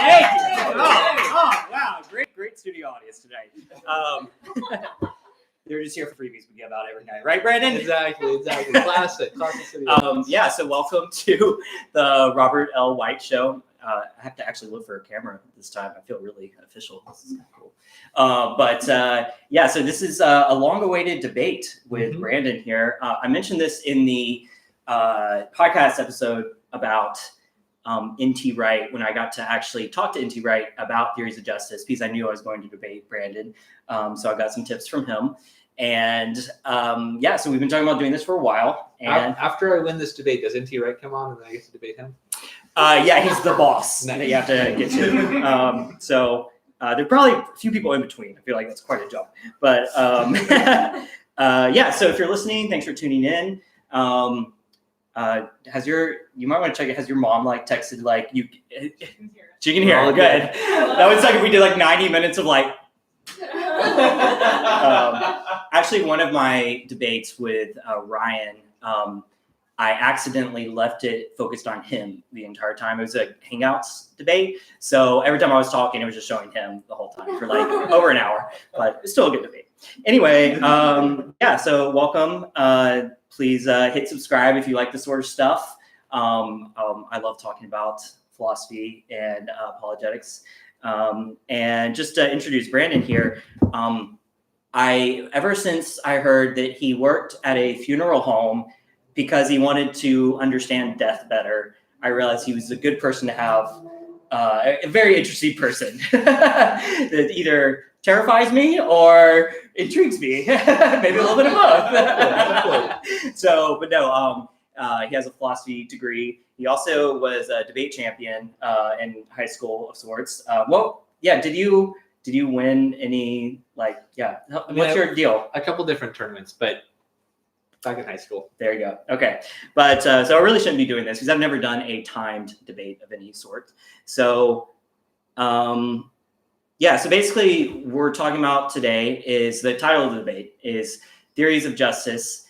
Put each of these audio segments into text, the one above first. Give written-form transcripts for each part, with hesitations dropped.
Oh, wow. Great studio audience today. They're just here for freebies we give out every night. Right, Brandon? Exactly. Classic studio. So welcome to the Robert L. White Show. I have to actually look for a camera this time. I feel really official. This is kind of cool. So this is a long-awaited debate with Brandon here. I mentioned this in the podcast episode about N.T. Wright, when I got to actually talk to N.T. Wright about theories of justice, because I knew I was going to debate Brandon. So I got some tips from him. And so we've been talking about doing this for a while. And after I win this debate, does N.T. Wright come on and then I get to debate him? He's the boss that you have to get to. There are probably a few people in between. I feel like that's quite a jump. But so if you're listening, thanks for tuning in. You might want to check it. Has your mom texted she can hear it. Good. That was if we did 90 minutes of actually one of my debates with Ryan, I accidentally left it focused on him the entire time. It was a Hangouts debate. So every time I was talking, it was just showing him the whole time for over an hour, but it's still a good debate. Anyway, so welcome. Please hit subscribe if you like this sort of stuff. I love talking about philosophy and apologetics. And just to introduce Brandon here, ever since I heard that he worked at a funeral home because he wanted to understand death better, I realized he was a good person to have, a very interesting person that either terrifies me or intrigues me, maybe a little bit of both. He has a philosophy degree. He also was a debate champion in high school of sorts. Did you win any what's your deal? A couple different tournaments, but back in high school. There you go. Okay. But so I really shouldn't be doing this because I've never done a timed debate of any sort. So so basically we're talking about today is the title of the debate is Theories of Justice.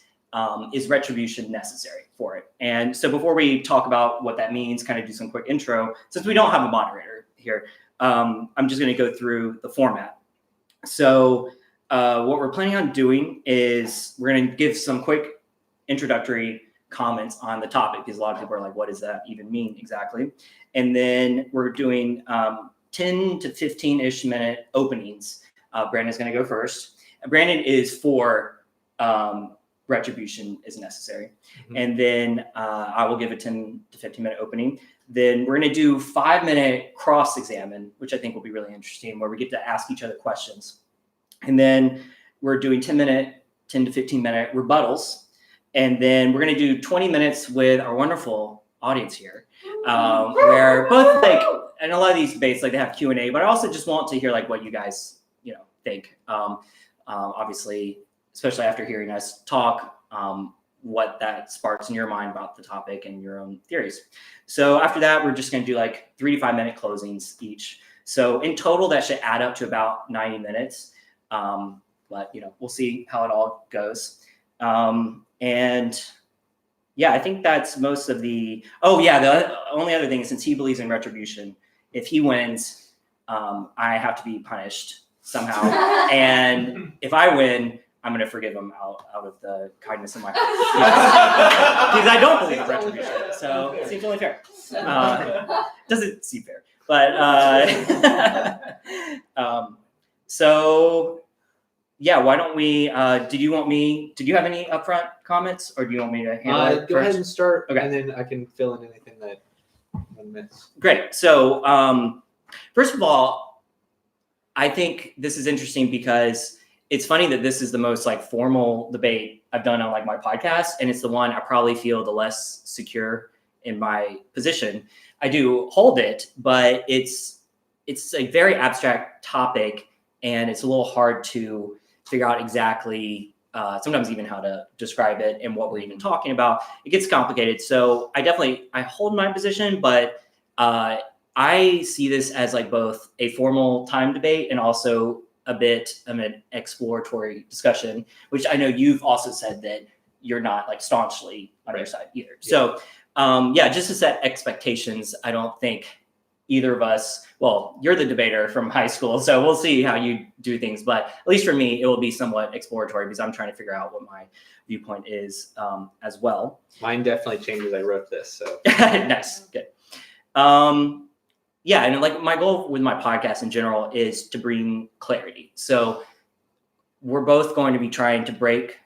Is retribution necessary for it? And so before we talk about what that means, kind of do some quick intro, since we don't have a moderator here, I'm just going to go through the format. So what we're planning on doing is we're going to give some quick introductory comments on the topic, because a lot of people are like, what does that even mean exactly? And then we're doing 10 to 15-ish minute openings. Brandon's going to go first. Brandon is for retribution is necessary. And then I will give a 10 to 15 minute opening. Then we're going to do 5-minute cross-examine, which I think will be really interesting, where we get to ask each other questions. And then we're doing 10 to 15 minute rebuttals. And then we're going to do 20 minutes with our wonderful audience here, where both and a lot of these debates, they have Q&A, but I also just want to hear what you guys, think. Obviously, especially after hearing us talk, what that sparks in your mind about the topic and your own theories. So after that, we're just going to do 3 to 5 minute closings each. So in total, that should add up to about 90 minutes. But we'll see how it all goes. I think that's most of the. The only other thing is, since he believes in retribution, if he wins, I have to be punished somehow. And if I win, I'm going to forgive him out of the kindness of my heart. Because I don't believe in retribution. So it seems only fair. Doesn't seem fair. But why don't we, did you have any upfront comments, or do you want me to handle it Go first? ahead and start, okay. And then I can fill in anything that I miss. Great. So first of all, I think this is interesting because it's funny that this is the most formal debate I've done on my podcast, and it's the one I probably feel the less secure in my position. I do hold it, but it's a very abstract topic, and it's a little hard to figure out exactly sometimes even how to describe it and what we're even talking about. It gets complicated. So I hold my position, but I see this as both a formal time debate and also a bit of an exploratory discussion, which I know you've also said that you're not staunchly on your side either. Yeah. So just to set expectations, I don't think either of us, well, you're the debater from high school, so we'll see how you do things. But at least for me, it will be somewhat exploratory because I'm trying to figure out what my viewpoint is as well. Mine definitely changed as I wrote this. So nice, good. Yeah, and like my goal with my podcast in general is to bring clarity. So we're both going to be trying to break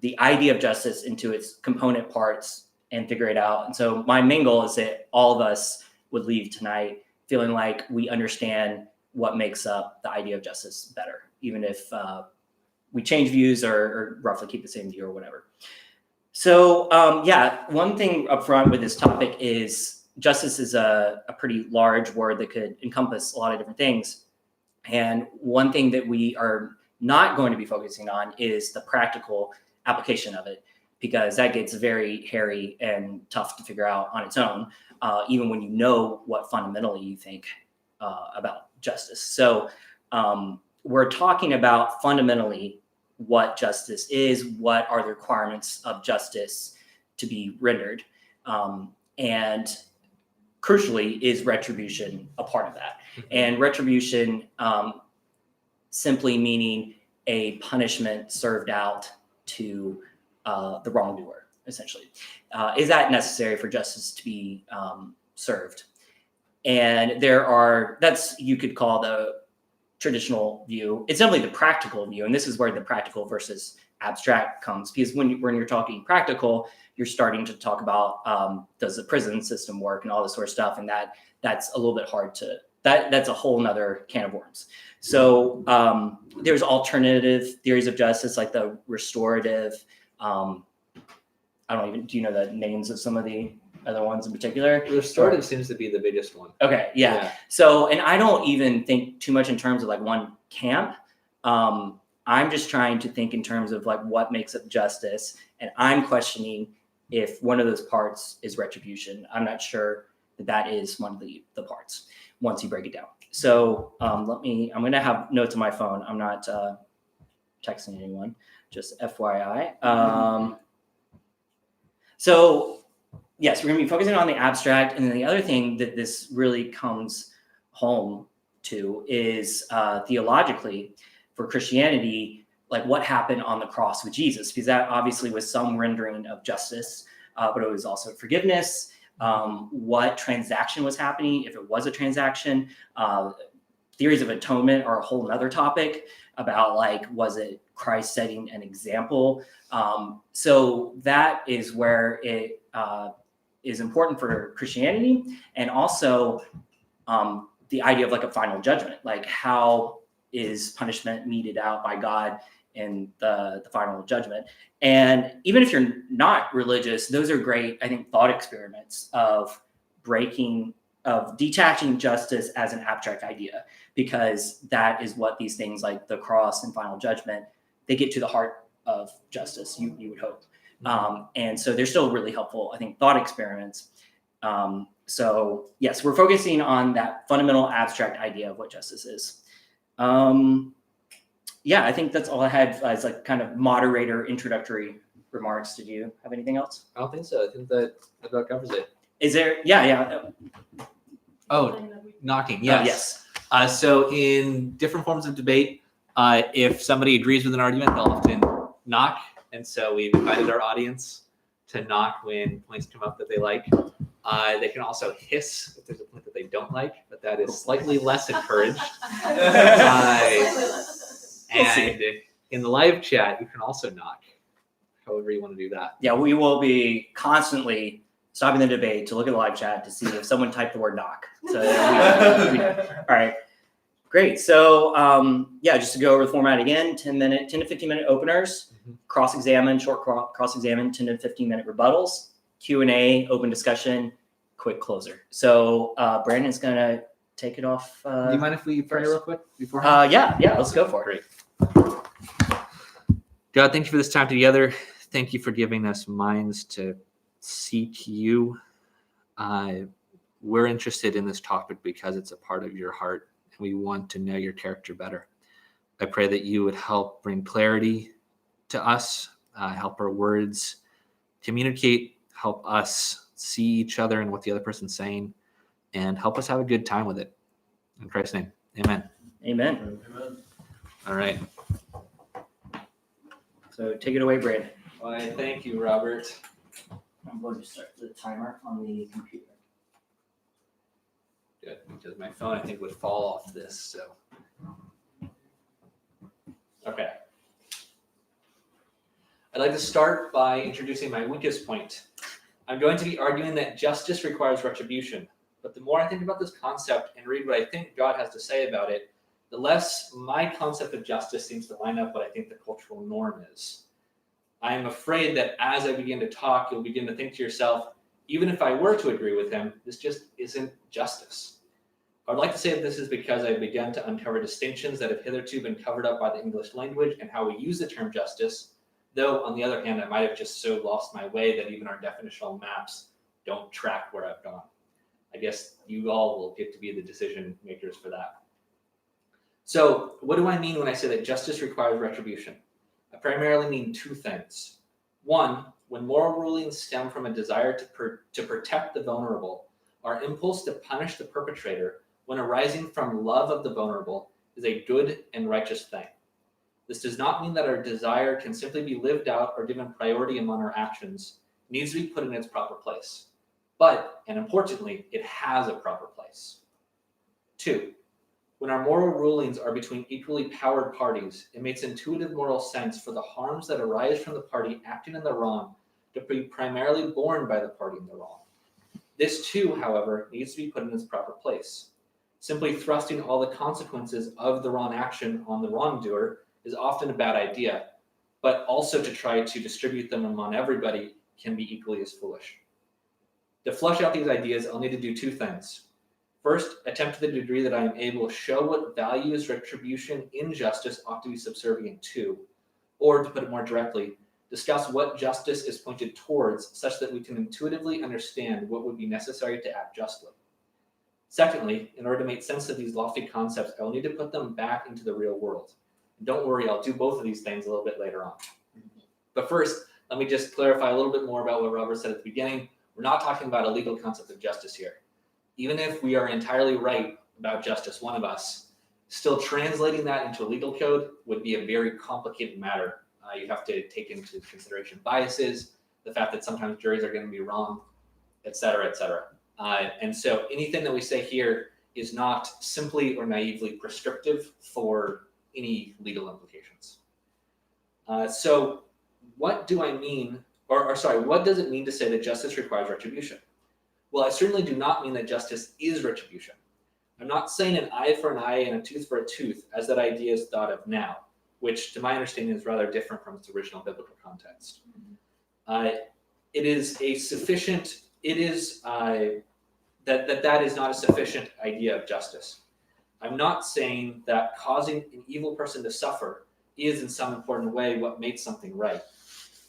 the idea of justice into its component parts and figure it out. And so my main goal is that all of us would leave tonight feeling like we understand what makes up the idea of justice better, even if we change views or roughly keep the same view or whatever. So yeah, one thing up front with this topic is justice is a pretty large word that could encompass a lot of different things. And one thing that we are not going to be focusing on is the practical application of it, because that gets very hairy and tough to figure out on its own, even when you know what fundamentally you think about justice. So we're talking about fundamentally what justice is, what are the requirements of justice to be rendered, and crucially, is retribution a part of that? And retribution simply meaning a punishment served out to the wrongdoer, essentially. Is that necessary for justice to be served? And that's, you could call the traditional view. It's definitely the practical view. And this is where the practical versus abstract comes, because when you're talking practical, you're starting to talk about does the prison system work and all this sort of stuff. And that's a little bit hard to, that's a whole nother can of worms. So there's alternative theories of justice, like the restorative. Do you know the names of some of the other ones in particular? restorative seems to be the biggest one. Okay, yeah. So, and I don't even think too much in terms of like one camp. I'm just trying to think in terms of like what makes up justice. And I'm questioning if one of those parts is retribution. I'm not sure that is one of the parts once you break it down. So I'm going to have notes on my phone. I'm not texting anyone, just FYI. So yes, we're going to be focusing on the abstract. And then the other thing that this really comes home to is theologically for Christianity, like what happened on the cross with Jesus, because that obviously was some rendering of justice, but it was also forgiveness. What transaction was happening, if it was a transaction. Theories of atonement are a whole nother topic about like, was it Christ setting an example? So that is where it is important for Christianity, and also the idea of like a final judgment, like how is punishment meted out by God in the final judgment. And even if you're not religious, those are great, I think, thought experiments of detaching justice as an abstract idea, because that is what these things like the cross and final judgment, they get to the heart of justice, you would hope. And so they're still really helpful, I think, thought experiments. So yes, we're focusing on that fundamental abstract idea of what justice is. Yeah, I think that's all I had as like kind of moderator introductory remarks. Did you have anything else? I don't think so. I think that about covers it. Is there? Yeah. Oh, knocking. Yes. Yes. So in different forms of debate, if somebody agrees with an argument, they'll often knock. And so we've invited our audience to knock when points come up that they like. They can also hiss if there's a point that they don't like, but that is slightly less encouraged. And in the live chat, you can also knock, however you want to do that. Yeah, we will be constantly stopping the debate to look at the live chat to see if someone typed the word knock. So all right, great. So yeah, just to go over the format again, 10 to 15 minute openers, cross-examine, short cross-examine, 10 to 15 minute rebuttals, Q&A, open discussion, quick closer. So Brandon's gonna take it off. Do you mind if we pray real quick beforehand? Yeah, let's go for it. Great. God, thank you for this time together. Thank you for giving us minds to seek you. We're interested in this topic because it's a part of your heart, and we want to know your character better. I pray that you would help bring clarity to us, help our words communicate, help us see each other and what the other person's saying. and help us have a good time with it. In Christ's name, amen. Amen. All right. So take it away, Brandon. Why, thank you, Robert. I'm going to start the timer on the computer. Good, because my phone, I think, would fall off this, so. Okay. I'd like to start by introducing my weakest point. I'm going to be arguing that justice requires retribution, but the more I think about this concept and read what I think God has to say about it, the less my concept of justice seems to line up what I think the cultural norm is. I am afraid that as I begin to talk, you'll begin to think to yourself, even if I were to agree with him, this just isn't justice. I would like to say that this is because I've begun to uncover distinctions that have hitherto been covered up by the English language and how we use the term justice, though on the other hand, I might have just so lost my way that even our definitional maps don't track where I've gone. I guess you all will get to be the decision makers for that. So what do I mean when I say that justice requires retribution? I primarily mean two things. One, when moral rulings stem from a desire to protect the vulnerable, our impulse to punish the perpetrator when arising from love of the vulnerable is a good and righteous thing. This does not mean that our desire can simply be lived out or given priority among our actions. It needs to be put in its proper place. But, and importantly, it has a proper place. Two, when our moral rulings are between equally powered parties, it makes intuitive moral sense for the harms that arise from the party acting in the wrong to be primarily borne by the party in the wrong. This too, however, needs to be put in its proper place. Simply thrusting all the consequences of the wrong action on the wrongdoer is often a bad idea, but also to try to distribute them among everybody can be equally as foolish. To flesh out these ideas, I'll need to do two things. First, attempt to the degree that I am able to show what values retribution in justice ought to be subservient to, or to put it more directly, discuss what justice is pointed towards such that we can intuitively understand what would be necessary to act justly. Secondly, in order to make sense of these lofty concepts, I will need to put them back into the real world. And don't worry, I'll do both of these things a little bit later on. But first, let me just clarify a little bit more about what Robert said at the beginning. We're not talking about a legal concept of justice here. Even if we are entirely right about justice, one of us, still translating that into a legal code would be a very complicated matter. You have to take into consideration biases, the fact that sometimes juries are going to be wrong, et cetera, et cetera. And so anything that we say here is not simply or naively prescriptive for any legal implications. So what do I mean, what does it mean to say that justice requires retribution? Well, I certainly do not mean that justice is retribution. I'm not saying an eye for an eye and a tooth for a tooth as that idea is thought of now, which to my understanding is rather different from its original biblical context. That is not a sufficient idea of justice. I'm not saying that causing an evil person to suffer is in some important way what makes something right.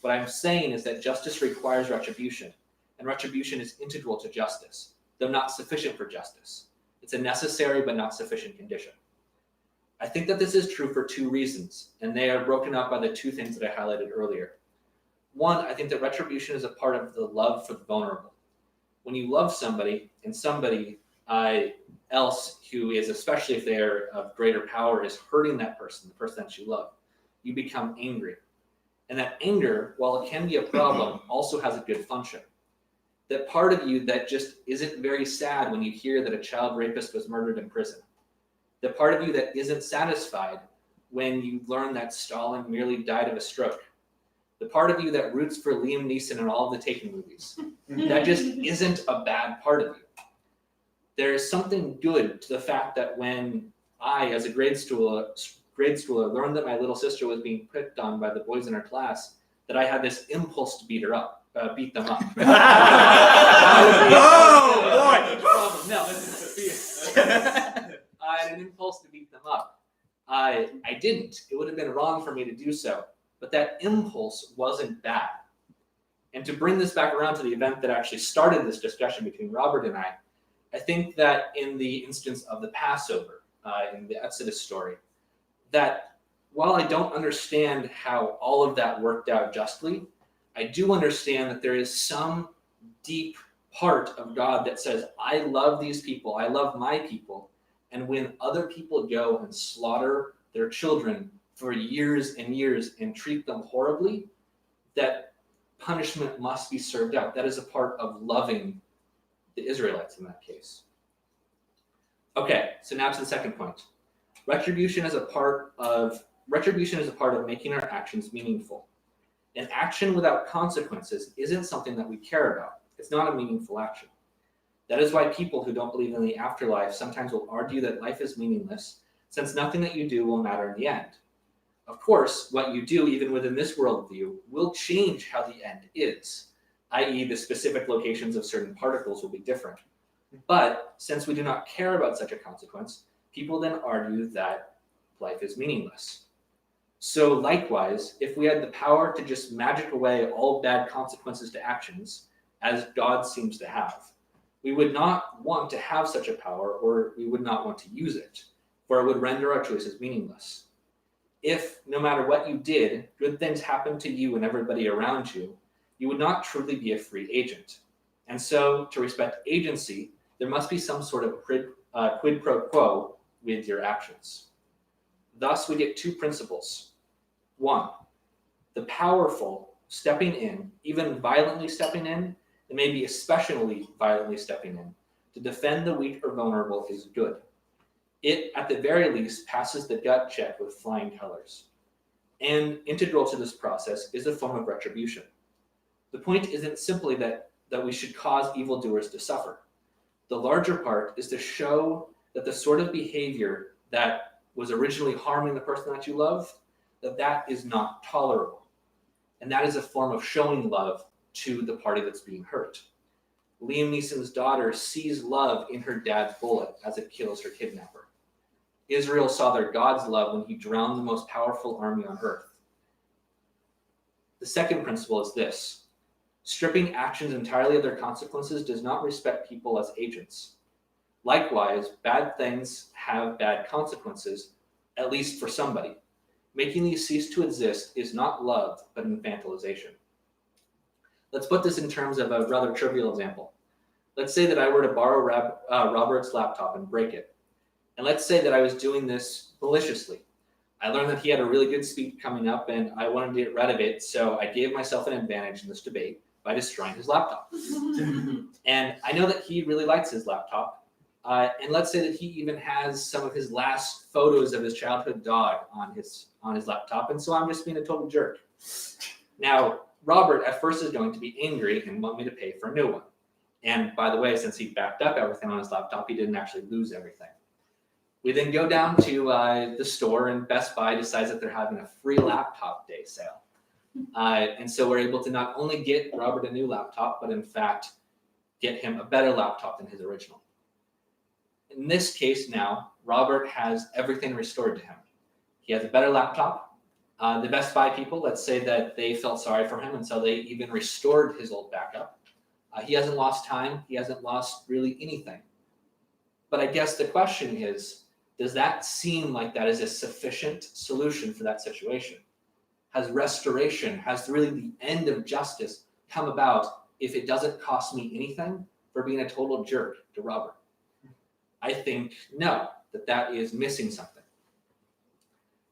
What I'm saying is that justice requires retribution, and retribution is integral to justice, though not sufficient for justice. It's a necessary but not sufficient condition. I think that this is true for two reasons, and they are broken up by the two things that I highlighted earlier. One, I think that retribution is a part of the love for the vulnerable. When you love somebody, and somebody else who is, especially if they're of greater power, is hurting that person, the person that you love, you become angry. And that anger, while it can be a problem, also has a good function. That part of you that just isn't very sad when you hear that a child rapist was murdered in prison. The part of you that isn't satisfied when you learn that Stalin merely died of a stroke. The part of you that roots for Liam Neeson in all of the Taken movies. That just isn't a bad part of you. There is something good to the fact that when I, as a grade schooler, learned that my little sister was being picked on by the boys in her class, that I had this impulse to beat them up. Oh, boy! No, this is Sophia. I had an impulse to beat them up. I didn't. It would have been wrong for me to do so. But that impulse wasn't bad. And to bring this back around to the event that actually started this discussion between Robert and I think that in the instance of the Passover, in the Exodus story, that while I don't understand how all of that worked out justly, I do understand that there is some deep part of God that says, I love these people, I love my people. And when other people go and slaughter their children for years and years and treat them horribly, that punishment must be served out. That is a part of loving the Israelites in that case. Okay, so now to the second point. Retribution is a part of making our actions meaningful. An action without consequences isn't something that we care about. It's not a meaningful action. That is why people who don't believe in the afterlife sometimes will argue that life is meaningless, since nothing that you do will matter in the end. Of course, what you do, even within this worldview, will change how the end is, i.e. the specific locations of certain particles will be different. But since we do not care about such a consequence, people then argue that life is meaningless. So likewise, if we had the power to just magic away all bad consequences to actions, as God seems to have, we would not want to have such a power, or we would not want to use it, for it would render our choices meaningless. If, no matter what you did, good things happened to you and everybody around you, you would not truly be a free agent. And so, to respect agency, there must be some sort of quid pro quo with your actions. Thus, we get two principles. One, the powerful stepping in, even violently stepping in, and maybe especially violently stepping in, to defend the weak or vulnerable is good. It, at the very least, passes the gut check with flying colors. And integral to this process is a form of retribution. The point isn't simply that we should cause evildoers to suffer. The larger part is to show that the sort of behavior that was originally harming the person that you love, that is not tolerable. And that is a form of showing love to the party that's being hurt. Liam Neeson's daughter sees love in her dad's bullet as it kills her kidnapper. Israel saw their God's love when he drowned the most powerful army on earth. The second principle is this: stripping actions entirely of their consequences does not respect people as agents. Likewise, bad things have bad consequences, at least for somebody. Making these cease to exist is not love, but infantilization. Let's put this in terms of a rather trivial example. Let's say that I were to borrow Robert's laptop and break it. And let's say that I was doing this maliciously. I learned that he had a really good speech coming up and I wanted to get rid of it, so I gave myself an advantage in this debate by destroying his laptop. And I know that he really likes his laptop. And let's say that he even has some of his last photos of his childhood dog on his laptop, and so I'm just being a total jerk. Now, Robert at first is going to be angry and want me to pay for a new one. And by the way, since he backed up everything on his laptop, he didn't actually lose everything. We then go down to the store, and Best Buy decides that they're having a free laptop day sale. And so we're able to not only get Robert a new laptop, but in fact, get him a better laptop than his original. In this case now, Robert has everything restored to him. He has a better laptop. The Best Buy people, let's say that they felt sorry for him, and so they even restored his old backup. He hasn't lost time. He hasn't lost really anything. But I guess the question is, does that seem like that is a sufficient solution for that situation? Has restoration, has really the end of justice come about if it doesn't cost me anything for being a total jerk to Robert? I think no, that is missing something.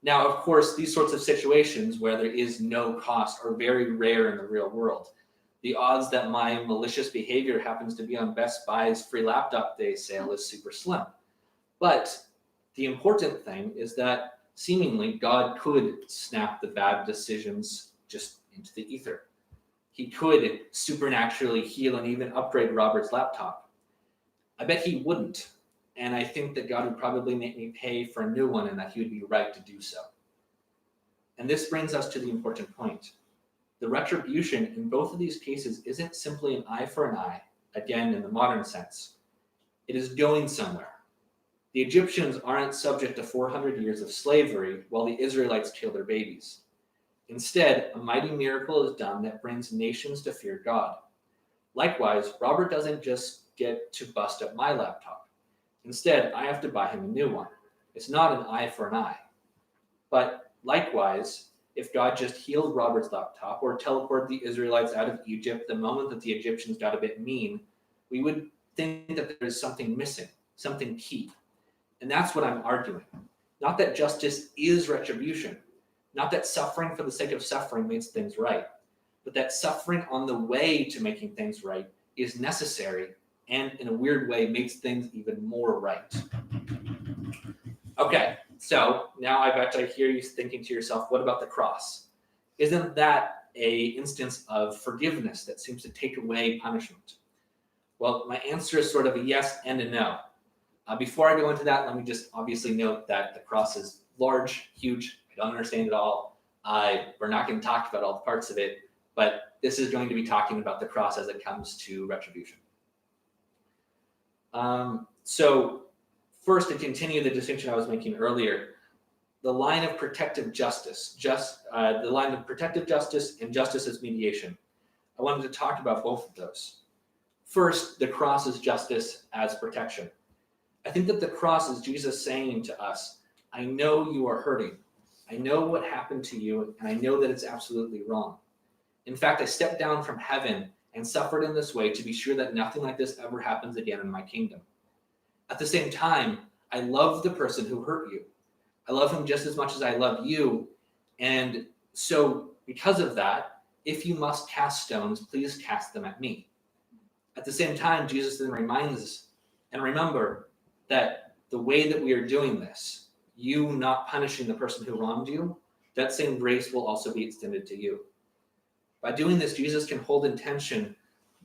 Now, of course, these sorts of situations where there is no cost are very rare in the real world. The odds that my malicious behavior happens to be on Best Buy's free laptop day sale is super slim. But the important thing is that seemingly God could snap the bad decisions just into the ether. He could supernaturally heal and even upgrade Robert's laptop. I bet he wouldn't. And I think that God would probably make me pay for a new one, and that he would be right to do so. And this brings us to the important point. The retribution in both of these cases isn't simply an eye for an eye, again in the modern sense. It is going somewhere. The Egyptians aren't subject to 400 years of slavery while the Israelites kill their babies. Instead, a mighty miracle is done that brings nations to fear God. Likewise, Robert doesn't just get to bust up my laptop. Instead, I have to buy him a new one. It's not an eye for an eye. But likewise, if God just healed Robert's laptop or teleported the Israelites out of Egypt the moment that the Egyptians got a bit mean, we would think that there is something missing, something key. And that's what I'm arguing. Not that justice is retribution, not that suffering for the sake of suffering makes things right, but that suffering on the way to making things right is necessary and in a weird way makes things even more right. Okay, so now I bet I hear you thinking to yourself, what about the cross? Isn't that a instance of forgiveness that seems to take away punishment? Well, my answer is sort of a yes and a no. Before I go into that, let me just obviously note that the cross is large, huge. I don't understand it all. We're not going to talk about all the parts of it, but this is going to be talking about the cross as it comes to retribution. So first, to continue the distinction I was making earlier, the line of protective justice, the line of protective justice and justice as mediation. I wanted to talk about both of those. First, the cross is justice as protection. I think that the cross is Jesus saying to us, I know you are hurting. I know what happened to you, and I know that it's absolutely wrong. In fact, I stepped down from heaven and suffered in this way to be sure that nothing like this ever happens again in my kingdom. At the same time, I love the person who hurt you. I love him just as much as I love you. And so because of that, if you must cast stones, please cast them at me. At the same time, Jesus then reminds us, and remember that the way that we are doing this, you not punishing the person who wronged you, that same grace will also be extended to you. By doing this, Jesus can hold in tension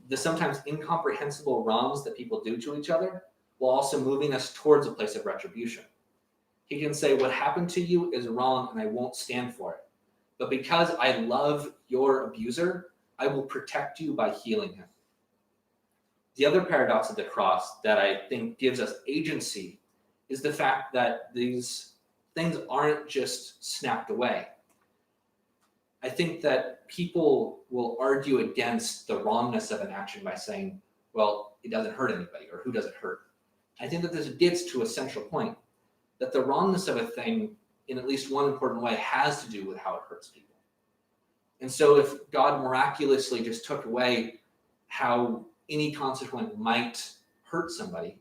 the sometimes incomprehensible wrongs that people do to each other, while also moving us towards a place of retribution. He can say, what happened to you is wrong and I won't stand for it. But because I love your abuser, I will protect you by healing him. The other paradox of the cross that I think gives us agency is the fact that these things aren't just snapped away. I think that people will argue against the wrongness of an action by saying, well, it doesn't hurt anybody, or who does it hurt? I think that this gets to a central point, that the wrongness of a thing, in at least one important way, has to do with how it hurts people. And so if God miraculously just took away how any consequence might hurt somebody,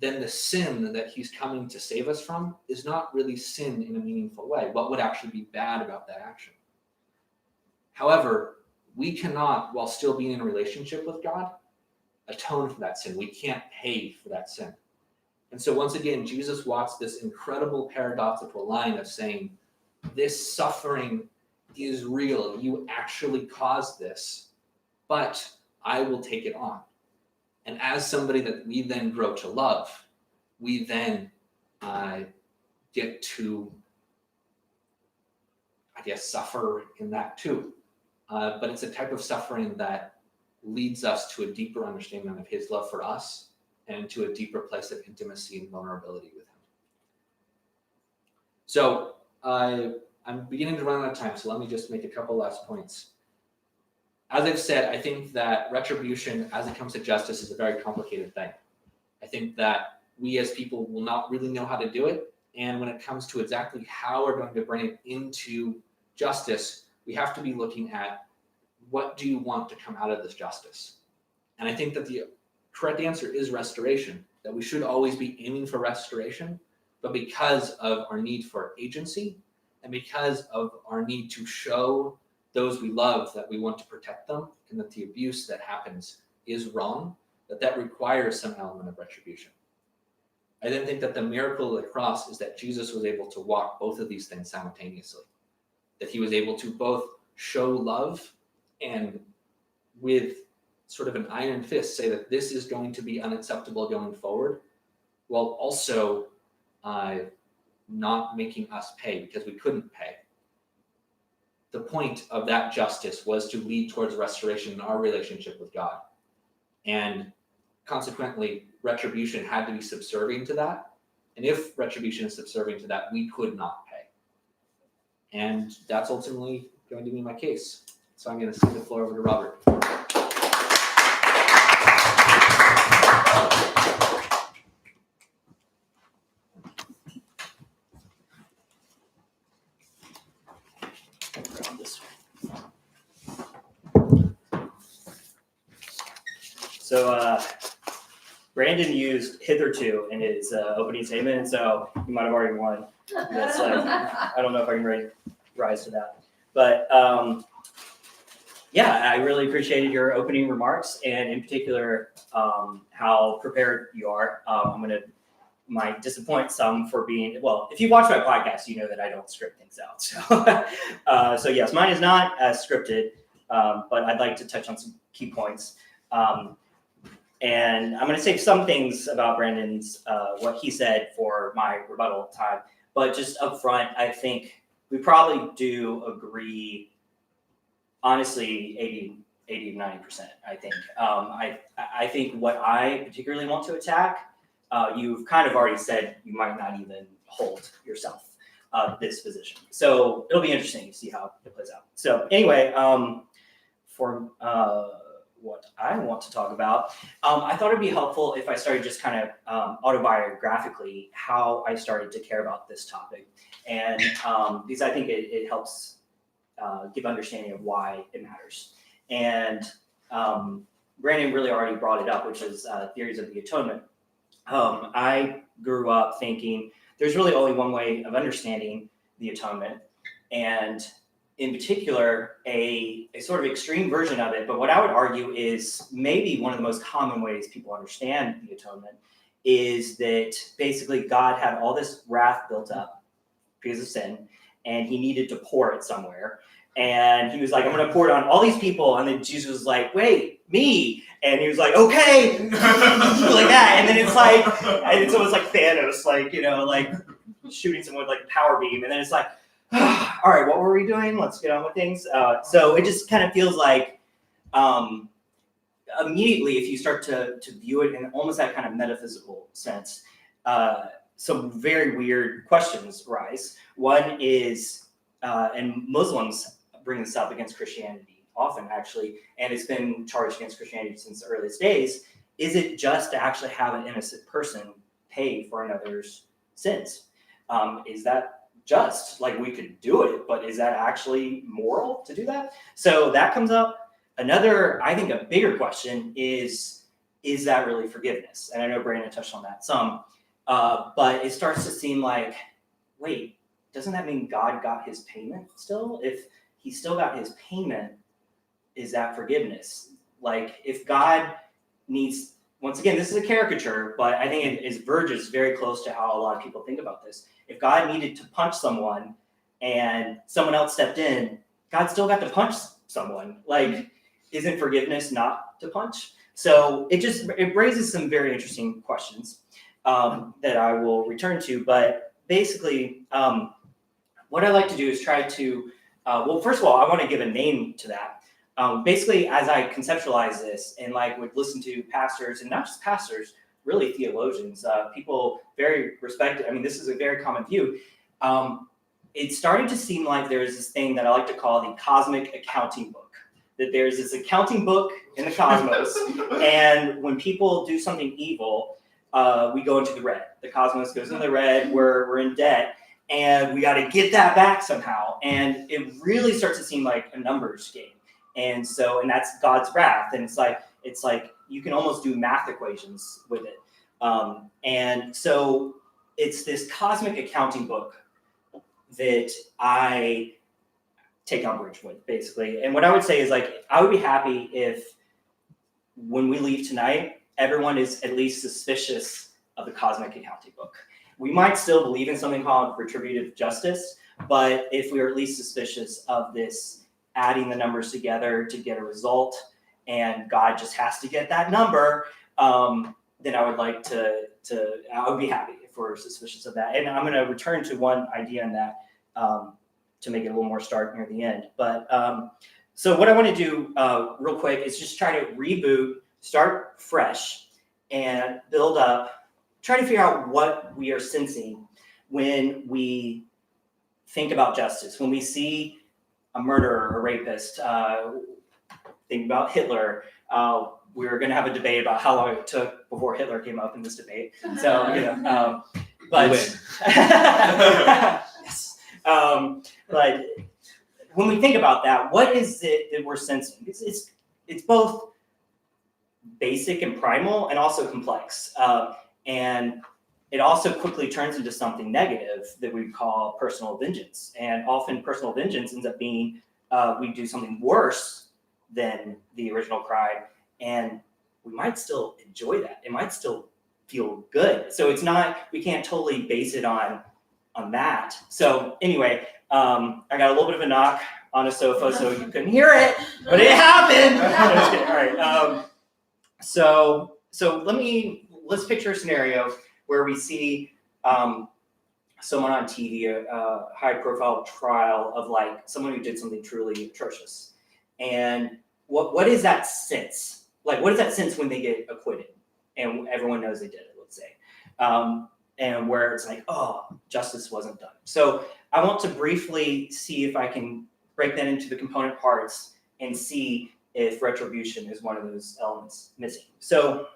then the sin that he's coming to save us from is not really sin in a meaningful way. What would actually be bad about that action? However, we cannot, while still being in a relationship with God, atone for that sin. We can't pay for that sin. And so once again, Jesus walks this incredible paradoxical line of saying, this suffering is real. You actually caused this, but I will take it on. And as somebody that we then grow to love, we then get to, I guess, suffer in that too. But it's a type of suffering that leads us to a deeper understanding of his love for us and to a deeper place of intimacy and vulnerability with him. So I'm beginning to run out of time, so let me just make a couple last points. As I've said, I think that retribution, as it comes to justice, is a very complicated thing. I think that we as people will not really know how to do it. And when it comes to exactly how we're going to bring it into justice, we have to be looking at what do you want to come out of this justice? And I think that the correct answer is restoration, that we should always be aiming for restoration, but because of our need for agency and because of our need to show those we love that we want to protect them and that the abuse that happens is wrong, that requires some element of retribution. I then think that the miracle of the cross is that Jesus was able to walk both of these things simultaneously, that he was able to both show love and with sort of an iron fist say that this is going to be unacceptable going forward, while also not making us pay because we couldn't pay. The point of that justice was to lead towards restoration in our relationship with God. And consequently, retribution had to be subservient to that. And if retribution is subservient to that, we could not pay. And that's ultimately going to be my case. So I'm going to send the floor over to Robert. So Brandon used hitherto in his opening statement, so he might have already won. That's I don't know if I can rise to that. But yeah, I really appreciated your opening remarks, and in particular, how prepared you are. Might disappoint some for being, well, if you watch my podcast, you know that I don't script things out. So yes, mine is not as scripted, but I'd like to touch on some key points. And I'm going to say some things about Brandon's, what he said for my rebuttal time. But just up front, I think we probably do agree, honestly, 80 to 90%, I think. I think what I particularly want to attack, you've kind of already said you might not even hold yourself this position. So it'll be interesting to see how it plays out. So anyway, for what I want to talk about, I thought it'd be helpful if I started just kind of autobiographically how I started to care about this topic. And because I think it helps give understanding of why it matters. And Brandon really already brought it up, which is theories of the atonement. I grew up thinking there's really only one way of understanding the atonement, and in particular, a sort of extreme version of it, but what I would argue is maybe one of the most common ways people understand the atonement is that basically God had all this wrath built up because of sin, and he needed to pour it somewhere. And he was like, I'm going to pour it on all these people. And then Jesus was like, wait, me. And he was like, okay, like that. And then it's like, and it's almost like Thanos, like, like shooting someone with like a power beam. And then it's like, all right, what were we doing? Let's get on with things. So it just kind of feels like immediately, if you start to view it in almost that kind of metaphysical sense, some very weird questions arise. One is, and Muslims bring this up against Christianity often, actually, and it's been charged against Christianity since the earliest days. Is it just to actually have an innocent person pay for another's sins? Is that just? Like, we could do it, but is that actually moral to do that? So that comes up. Another, I think, a bigger question is that really forgiveness? And I know Brandon touched on that some, but it starts to seem like, wait, doesn't that mean God got his payment still? If he still got his payment, is that forgiveness? Like, if God needs, once again, this is a caricature, but I think it verges very close to how a lot of people think about this. If God needed to punch someone and someone else stepped in, God still got to punch someone. Like, isn't forgiveness not to punch? So it raises some very interesting questions that I will return to. But basically, what I like to do is try to, well, first of all, I want to give a name to that. Basically, as I conceptualize this and would listen to pastors, and not just pastors, really theologians, people very respected. I mean, this is a very common view. It's starting to seem like there's this thing that I like to call the cosmic accounting book. That there's this accounting book in the cosmos, and when people do something evil, we go into the red. The cosmos goes into the red. We're in debt, and we got to get that back somehow. And it really starts to seem like a numbers game. And that's God's wrath. And it's like you can almost do math equations with it. And so it's this cosmic accounting book that I take umbrage with, basically. And what I would say is, I would be happy if when we leave tonight, everyone is at least suspicious of the cosmic accounting book. We might still believe in something called retributive justice, but if we are at least suspicious of this adding the numbers together to get a result, and God just has to get that number, then I would like I would be happy if we're suspicious of that. And I'm going to return to one idea in that to make it a little more stark near the end. But so what I want to do real quick is just try to reboot, start fresh, and build up, try to figure out what we are sensing when we think about justice, when we see a murderer, a rapist, think about Hitler. We're going to have a debate about how long it took before Hitler came up in this debate. So, but yes. But when we think about that, what is it that we're sensing? It's both basic and primal and also complex. And it also quickly turns into something negative that we call personal vengeance. And often personal vengeance ends up being we do something worse than the original crime, and we might still enjoy that. It might still feel good. So it's not, we can't totally base it on that. So anyway, I got a little bit of a knock on a sofa, so you couldn't hear it, but it happened. All right. So let's picture a scenario where we see someone on TV, a high-profile trial of like someone who did something truly atrocious. And what is that sense? Like, what is that sense when they get acquitted and everyone knows they did it? Let's say, and where it's like, oh, justice wasn't done. So I want to briefly see if I can break that into the component parts and see if retribution is one of those elements missing. So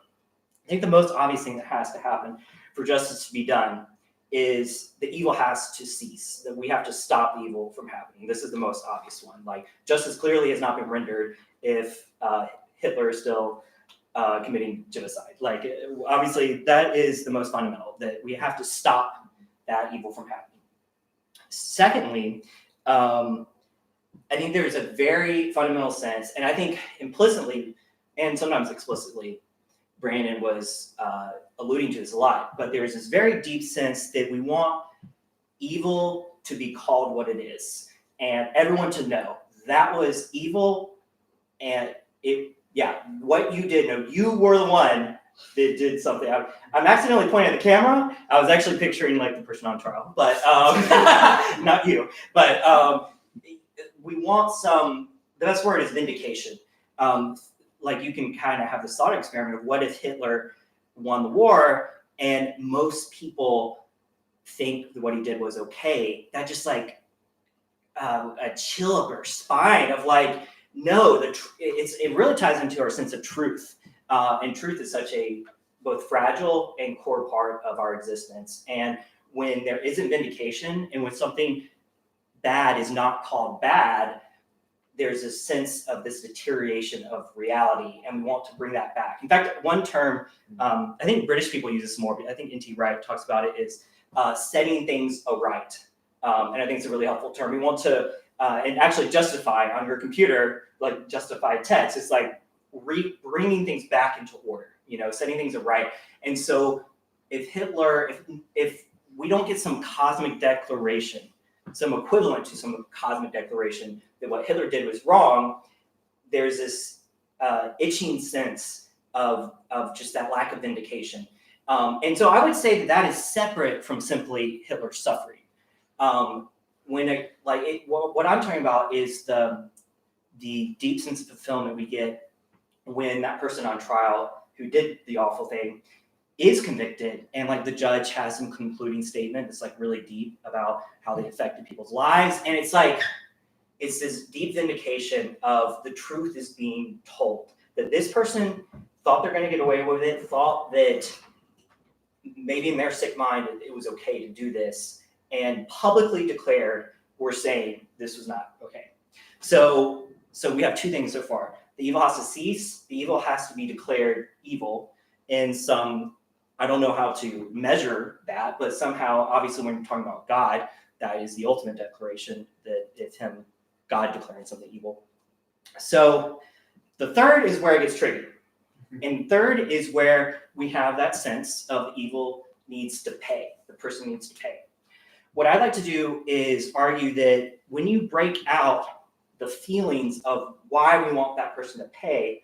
I think the most obvious thing that has to happen for justice to be done is the evil has to cease, that we have to stop the evil from happening. This is the most obvious one. Like, justice clearly has not been rendered if Hitler is still committing genocide. Like, obviously, that is the most fundamental, that we have to stop that evil from happening. Secondly, I think there's a very fundamental sense, and I think implicitly and sometimes explicitly, Brandon was alluding to this a lot, but there's this very deep sense that we want evil to be called what it is, and everyone to know that was evil, and what you did, no, you were the one that did something. I'm accidentally pointing at the camera. I was actually picturing like the person on trial, but not you. But we want the best word is vindication. Like, you can kind of have this thought experiment of what if Hitler won the war and most people think that what he did was okay. That just like a chill up our spine of like, no, it really ties into our sense of truth. And truth is such a both fragile and core part of our existence. And when there isn't vindication and when something bad is not called bad, there's a sense of this deterioration of reality, and we want to bring that back. In fact, one term, I think British people use this more, but I think N.T. Wright talks about it, is setting things aright. And I think it's a really helpful term. We want to, and actually justify on your computer, like justify text. It's like bringing things back into order, setting things aright. And so if Hitler, if we don't get some cosmic declaration, some equivalent to some cosmic declaration that what Hitler did was wrong, there's this itching sense of just that lack of vindication. And so I would say that is separate from simply Hitler's suffering. What I'm talking about is the deep sense of fulfillment we get when that person on trial who did the awful thing is convicted, and like the judge has some concluding statement that's like really deep about how they affected people's lives, and it's like it's this deep vindication of the truth is being told, that this person thought they're going to get away with it, thought that maybe in their sick mind it was okay to do this, and publicly declared, we're saying this was not okay. So we have two things so far. The evil has to cease. The evil has to be declared evil in some, I don't know how to measure that, but somehow, obviously, when you're talking about God, that is the ultimate declaration, that it's him, God declaring something evil. So the third is where it gets tricky. And third is where we have that sense of evil needs to pay. The person needs to pay. What I'd like to do is argue that when you break out the feelings of why we want that person to pay,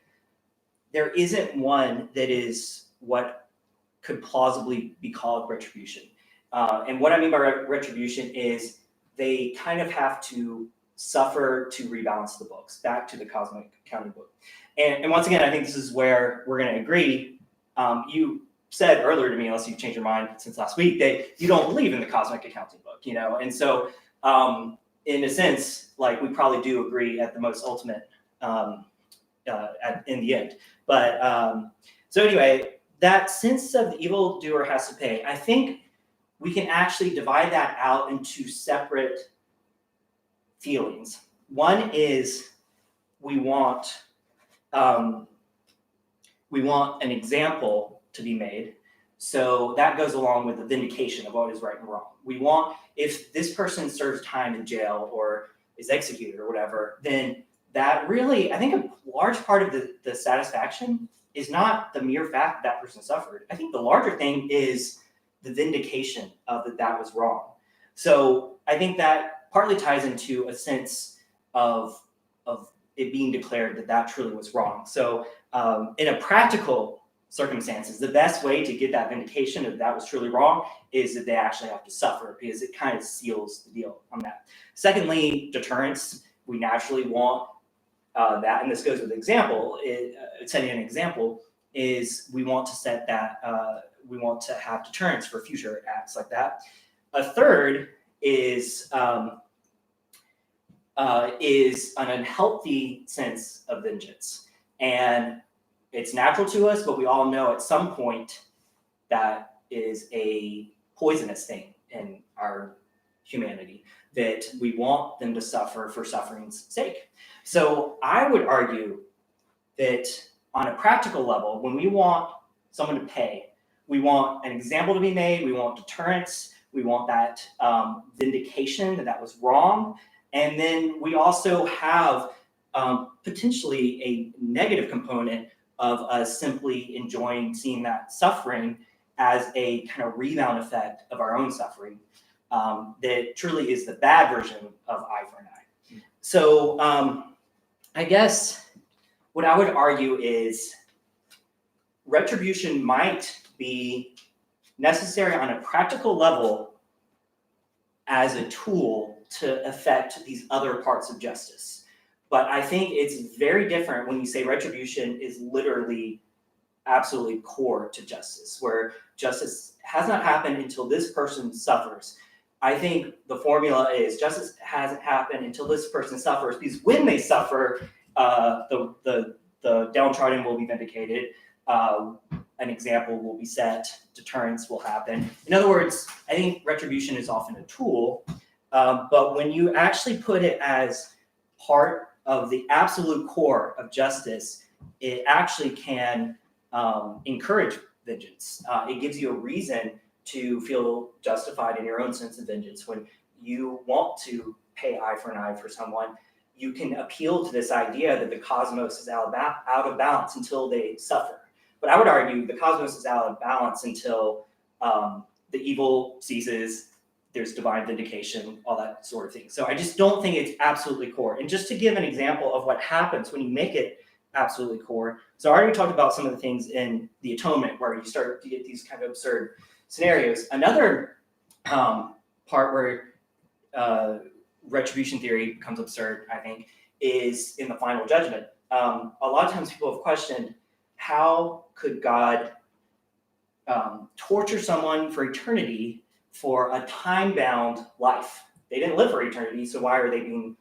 there isn't one that is what could plausibly be called retribution. And what I mean by retribution is they kind of have to suffer to rebalance the books back to the cosmic accounting book. And once again, I think this is where we're going to agree. You said earlier to me, unless you've changed your mind since last week, that you don't believe in the cosmic accounting book, And so, in a sense, like we probably do agree at the most ultimate in the end. But so anyway, that sense of the evildoer has to pay. I think we can actually divide that out into separate feelings. One is we want we want an example to be made. So that goes along with the vindication of what is right and wrong. We want, if this person serves time in jail or is executed or whatever, then that really, I think a large part of the satisfaction is not the mere fact that person suffered. I think the larger thing is the vindication of that was wrong. So I think that partly ties into a sense of it being declared that truly was wrong. So in a practical circumstances, the best way to get that vindication of that was truly wrong is that they actually have to suffer, because it kind of seals the deal on that. Secondly, deterrence. We naturally want that, and this goes with example. Setting an example is we want to set that. We want to have deterrence for future acts like that. A third is an unhealthy sense of vengeance, and it's natural to us, but we all know at some point that is a poisonous thing in our humanity, that we want them to suffer for suffering's sake. So I would argue that on a practical level, when we want someone to pay, we want an example to be made, we want deterrence, we want that vindication that was wrong, and then we also have potentially a negative component of us simply enjoying seeing that suffering as a kind of rebound effect of our own suffering, that truly is the bad version of eye for an eye. So I guess what I would argue is retribution might be necessary on a practical level as a tool to affect these other parts of justice. But I think it's very different when you say retribution is literally absolutely core to justice, where justice has not happened until this person suffers. I think the formula is justice hasn't happened until this person suffers, because when they suffer, the downtrodden will be vindicated. An example will be set. Deterrence will happen. In other words, I think retribution is often a tool, but when you actually put it as part of the absolute core of justice, it actually can encourage vengeance. It gives you a reason to feel justified in your own sense of vengeance. When you want to pay eye for an eye for someone, you can appeal to this idea that the cosmos is out of balance until they suffer. But I would argue the cosmos is out of balance until the evil ceases, there's divine vindication, all that sort of thing. So I just don't think it's absolutely core. And just to give an example of what happens when you make it absolutely core. So I already talked about some of the things in the atonement where you start to get these kind of absurd scenarios. Another part where retribution theory becomes absurd, I think, is in the final judgment. A lot of times people have questioned, how could God torture someone for eternity for a time-bound life? They didn't live for eternity, so why are they being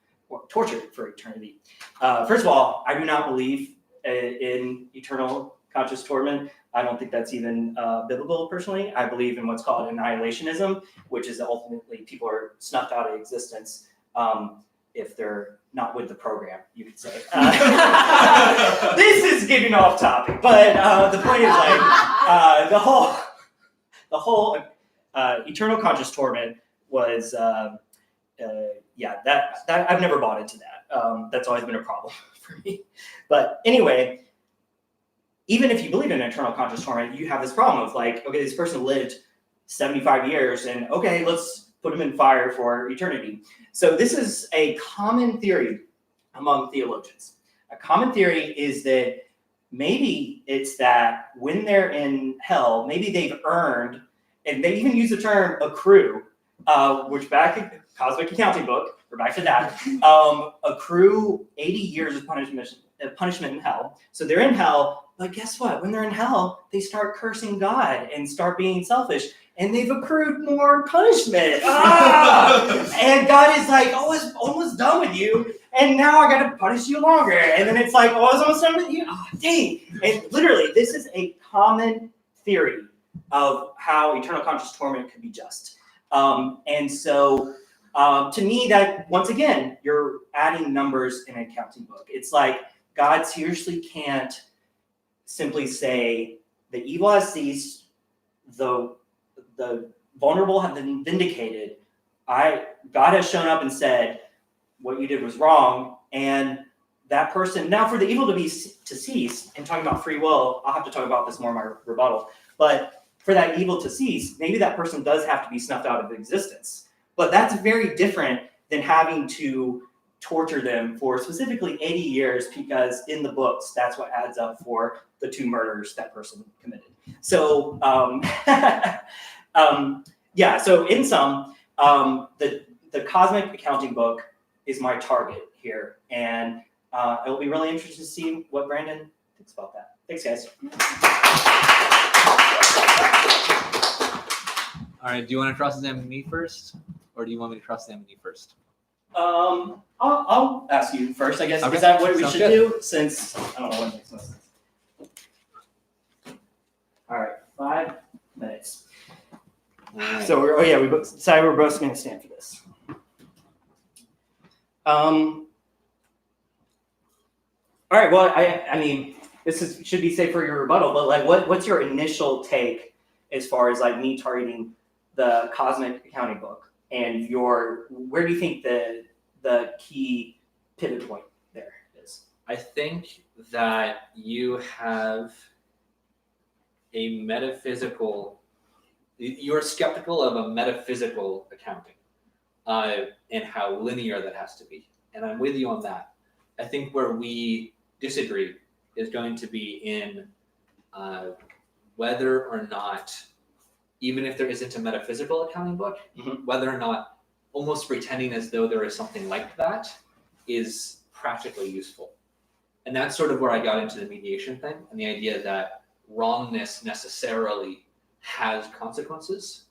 tortured for eternity? First of all, I do not believe in eternal conscious torment. I don't think that's even biblical, personally. I believe in what's called annihilationism, which is ultimately people are snuffed out of existence if they're not with the program, you could say. This is getting off topic, but the point is, like, the whole eternal conscious torment was, that I've never bought into that. That's always been a problem for me. But anyway, even if you believe in eternal conscious torment, you have this problem of like, okay, this person lived 75 years and okay, let's put them in fire for eternity. So this is a common theory among theologians. A common theory is that maybe it's that when they're in hell, maybe they've earned, and they even use the term accrue, which back in Cosmic Accounting book, we're back to that, accrue 80 years of punishment in hell. So they're in hell, but guess what? When they're in hell, they start cursing God and start being selfish, and they've accrued more punishment. And God is like, oh, I was almost done with you, and now I got to punish you longer. And then it's like, oh, I was almost done with you. Oh, dang. And literally, this is a common theory of how eternal conscious torment could be just. And so to me, that, once again, you're adding numbers in an accounting book. It's like God seriously can't simply say the evil has ceased, the vulnerable have been vindicated. God has shown up and said what you did was wrong, and that person, now for the evil to cease, and talking about free will, I'll have to talk about this more in my rebuttal, but for that evil to cease, maybe that person does have to be snuffed out of existence. But that's very different than having to torture them for specifically 80 years, because in the books, that's what adds up for the 2 murders that person committed. So, yeah, so in sum, the Cosmic Accounting book is my target here, and it will be really interesting to see what Brandon thinks about that. Thanks, guys. All right, do you want to cross-examine me first, or do you want me to cross-examine you first? I'll ask you first, I guess. Okay. Is that what we Sounds should good. do? Since I don't know what makes most sense. All right, 5 minutes. All right. So we decided we're both going to stand for this. All right. Well, I mean, should be safe for your rebuttal, but like, what's your initial take as far as like me targeting the Cosmic Accounting book, and where do you think the key pivot point there is? I think that you have a metaphysical, you're skeptical of a metaphysical accounting and how linear that has to be. And I'm with you on that. I think where we disagree is going to be in whether or not, even if there isn't a metaphysical accounting book, whether or not almost pretending as though there is something like that is practically useful. And that's sort of where I got into the mediation thing, and the idea that wrongness necessarily has consequences,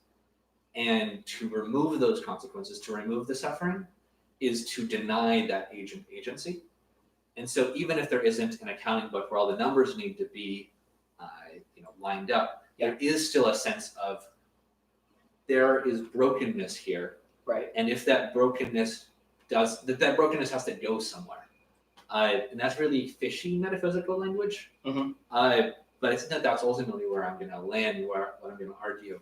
and to remove those consequences, to remove the suffering, is to deny that agent agency. And so even if there isn't an accounting book where all the numbers need to be lined up, there is still a sense of there is brokenness here. Right. And if that brokenness that brokenness has to go somewhere. And that's really fishy metaphysical language. Mm-hmm. But I think that's ultimately where I'm going to land, what I'm going to argue.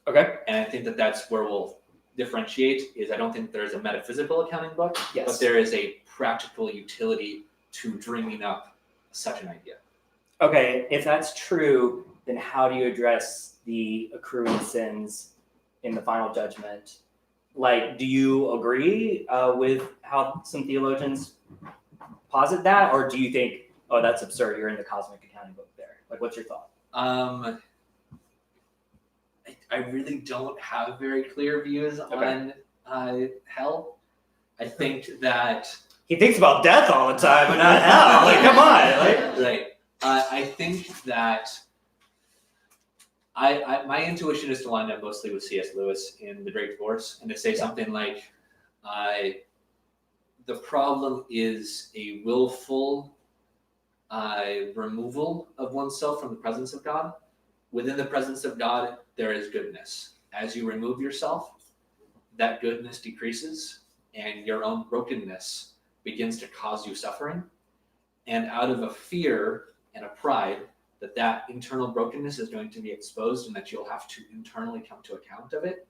Okay. And I think that's where we'll differentiate, is I don't think there's a metaphysical accounting book, Yes. but there is a practical utility to dreaming up such an idea. Okay, if that's true, then how do you address the accruing sins in the final judgment? Like, do you agree with how some theologians posit that, or do you think, oh, that's absurd, you're in the Cosmic Accounting book there? Like, what's your thought? I really don't have very clear views on hell. I think that he thinks about death all the time, but not hell. Like, come on, like. Right. I think that my intuition is to line up mostly with C.S. Lewis in The Great Divorce, and to say something like, the problem is a willful removal of oneself from the presence of God. Within the presence of God, there is goodness. As you remove yourself, that goodness decreases, and your own brokenness begins to cause you suffering. And out of a fear and a pride that internal brokenness is going to be exposed and that you'll have to internally come to account of it,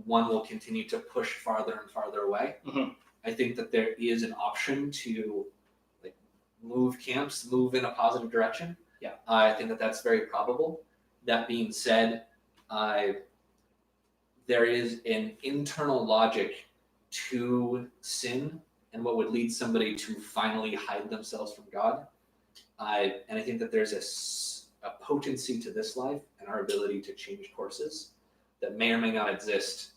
one will continue to push farther and farther away. Mm-hmm. I think that there is an option to move camps, move in a positive direction. Yeah. I think that's very probable. That being said, there is an internal logic to sin and what would lead somebody to finally hide themselves from God. And I think that there's a potency to this life and our ability to change courses that may or may not exist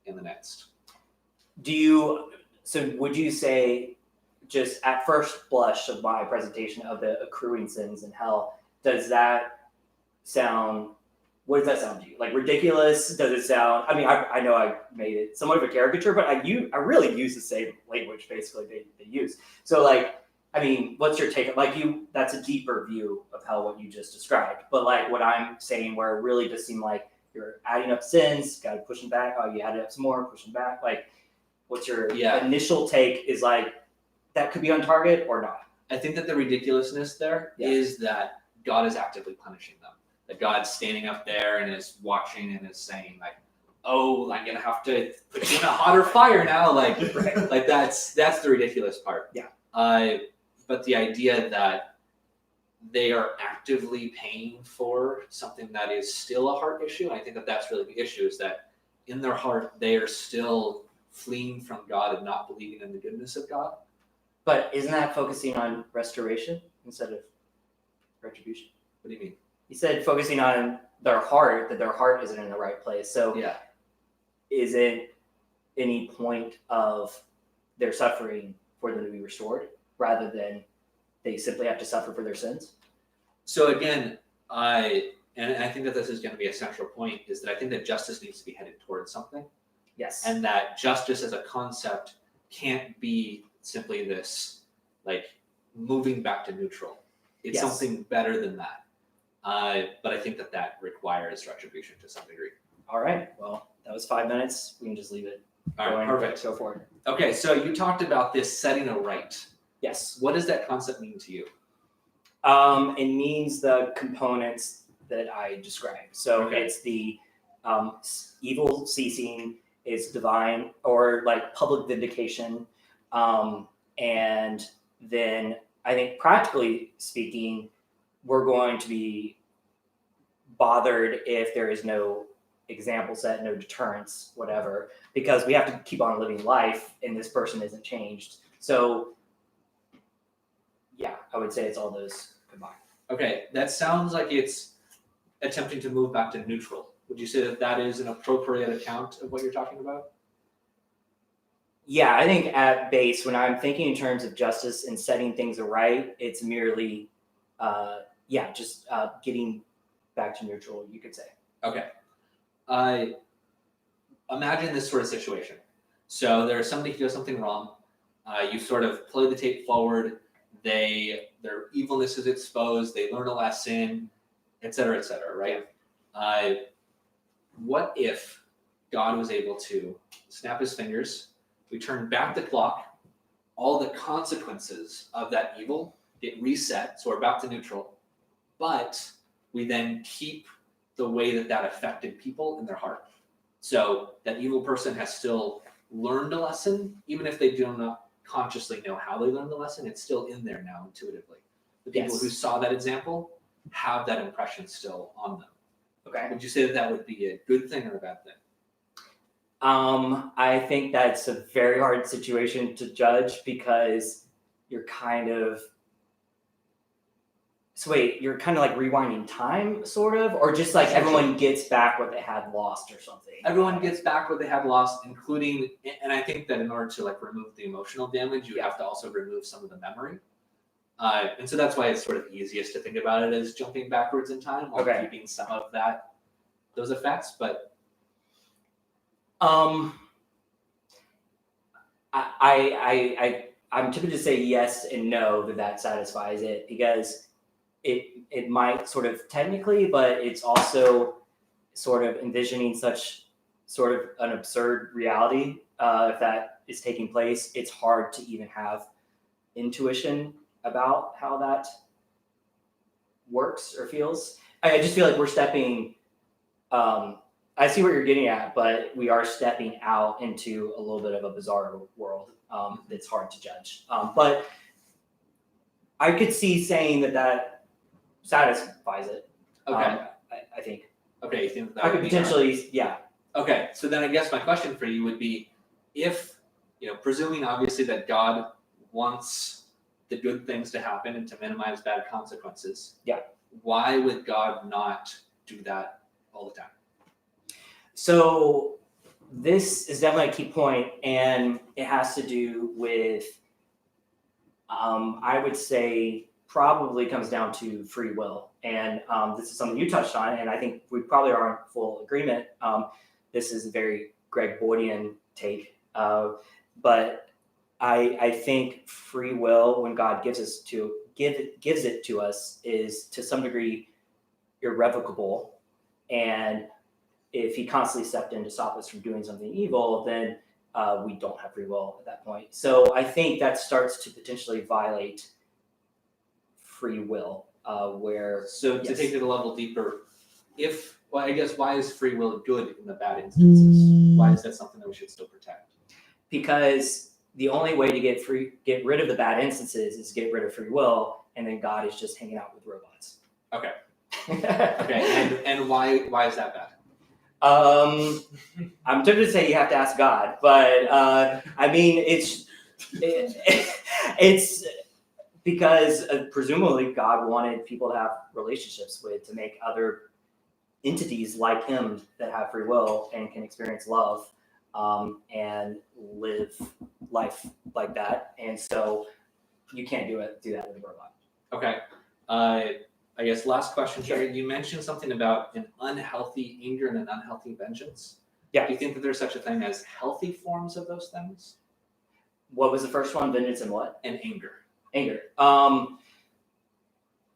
in the next. So would you say, just at first blush of my presentation of the accruing sins in hell, what does that sound to you? Like ridiculous? Does it sound, I mean, I know I made it somewhat of a caricature, but I really use the same language basically they use. So I mean, what's your take? That's a deeper view of hell, what you just described. But what I'm saying, where it really does seem like you're adding up sins, got to push them back. Oh, you added up some more, push them back. What's your initial take? Is that could be on target or not? I think that the ridiculousness there is that God is actively punishing them. That God's standing up there and is watching and is saying like, "Oh, I'm gonna have to put you in a hotter fire now." Like, like that's the ridiculous part. Yeah. But the idea that they are actively paying for something that is still a heart issue, I think that that's really the issue. Is that in their heart they are still fleeing from God and not believing in the goodness of God. But isn't that focusing on restoration instead of retribution? What do you mean? He said focusing on their heart, that their heart isn't in the right place. So Yeah. is it any point of their suffering for them to be restored rather than they simply have to suffer for their sins? So again, I think that this is going to be a central point, is that I think that justice needs to be headed towards something. Yes. And that justice as a concept can't be simply this, like, moving back to neutral. It's Yes. something better than that. But I think that that requires retribution to some degree. All right. Well, that was 5 minutes. We can just leave it. All right, perfect. Go forward. Okay, so you talked about this setting a right. Yes. What does that concept mean to you? It means the components that I described. So Okay. it's the evil ceasing, it's divine or like public vindication. And then I think practically speaking, we're going to be bothered if there is no example set, no deterrence, whatever, because we have to keep on living life and this person isn't changed. So yeah, I would say it's all those combined. Okay, that sounds like it's attempting to move back to neutral. Would you say that that is an appropriate account of what you're talking about? Yeah, I think at base, when I'm thinking in terms of justice and setting things right, it's merely, just getting back to neutral, you could say. Okay. Imagine this sort of situation. So there's somebody who does something wrong. You sort of play the tape forward. Their evilness is exposed. They learn a lesson, et cetera, right? Yeah. What if God was able to snap his fingers, we turn back the clock, all the consequences of that evil get reset, so we're back to neutral, but we then keep the way that that affected people in their heart. So that evil person has still learned a lesson, even if they do not consciously know how they learned the lesson, it's still in there now intuitively. The people who saw that example have that impression still on them. Okay. Would you say that that would be a good thing or a bad thing? I think that's a very hard situation to judge because you're kind of like rewinding time, sort of, or just like everyone gets back what they had lost or something. Everyone gets back what they had lost, including, and I think that in order to like remove the emotional damage, you have to also remove some of the memory. And so that's why it's sort of easiest to think about it as jumping backwards in time while keeping some of those effects. But I'm tempted to say yes and no that satisfies it because it might sort of technically, but it's also sort of envisioning such sort of an absurd reality. If that is taking place, it's hard to even have intuition about how that works or feels. I just feel like we're stepping. I see what you're getting at, but we are stepping out into a little bit of a bizarre world that's hard to judge. But I could see saying that satisfies it. Okay. I think. Okay, you think that I could potentially, yeah. Okay, so then I guess my question for you would be, if, presuming obviously that God wants the good things to happen and to minimize bad consequences, why would God not do that all the time? So this is definitely a key point, and it has to do with, I would say, probably comes down to free will. And this is something you touched on, and I think we probably are in full agreement. This is a very Greg Boydian take, but I think free will, when God gives it to us, is to some degree irrevocable. And if he constantly stepped in to stop us from doing something evil, then we don't have free will at that point. So I think that starts to potentially violate free will, where So to yes. take it a level deeper, I guess why is free will good in the bad instances? Why is that something that we should still protect? Because the only way to get rid of the bad instances is get rid of free will, and then God is just hanging out with robots. Okay. Okay. And why is that bad? I'm tempted to say you have to ask God, but I mean it's because presumably God wanted people to have relationships with, to make other entities like him that have free will and can experience love and live life like that. And so you can't do that with a robot. Okay. I guess last question, Jerry. You mentioned something about an unhealthy anger and an unhealthy vengeance. Yeah. Do you think that there's such a thing as healthy forms of those things? What was the first one? Vengeance and what? And anger. Anger.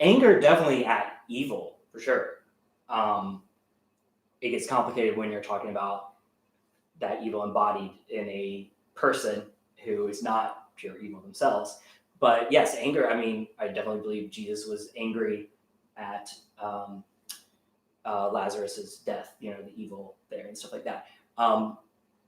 Anger definitely at evil, for sure. It gets complicated when you're talking about that evil embodied in a person who is not pure evil themselves. But yes, anger, I mean, I definitely believe Jesus was angry at Lazarus's death, the evil there and stuff like that.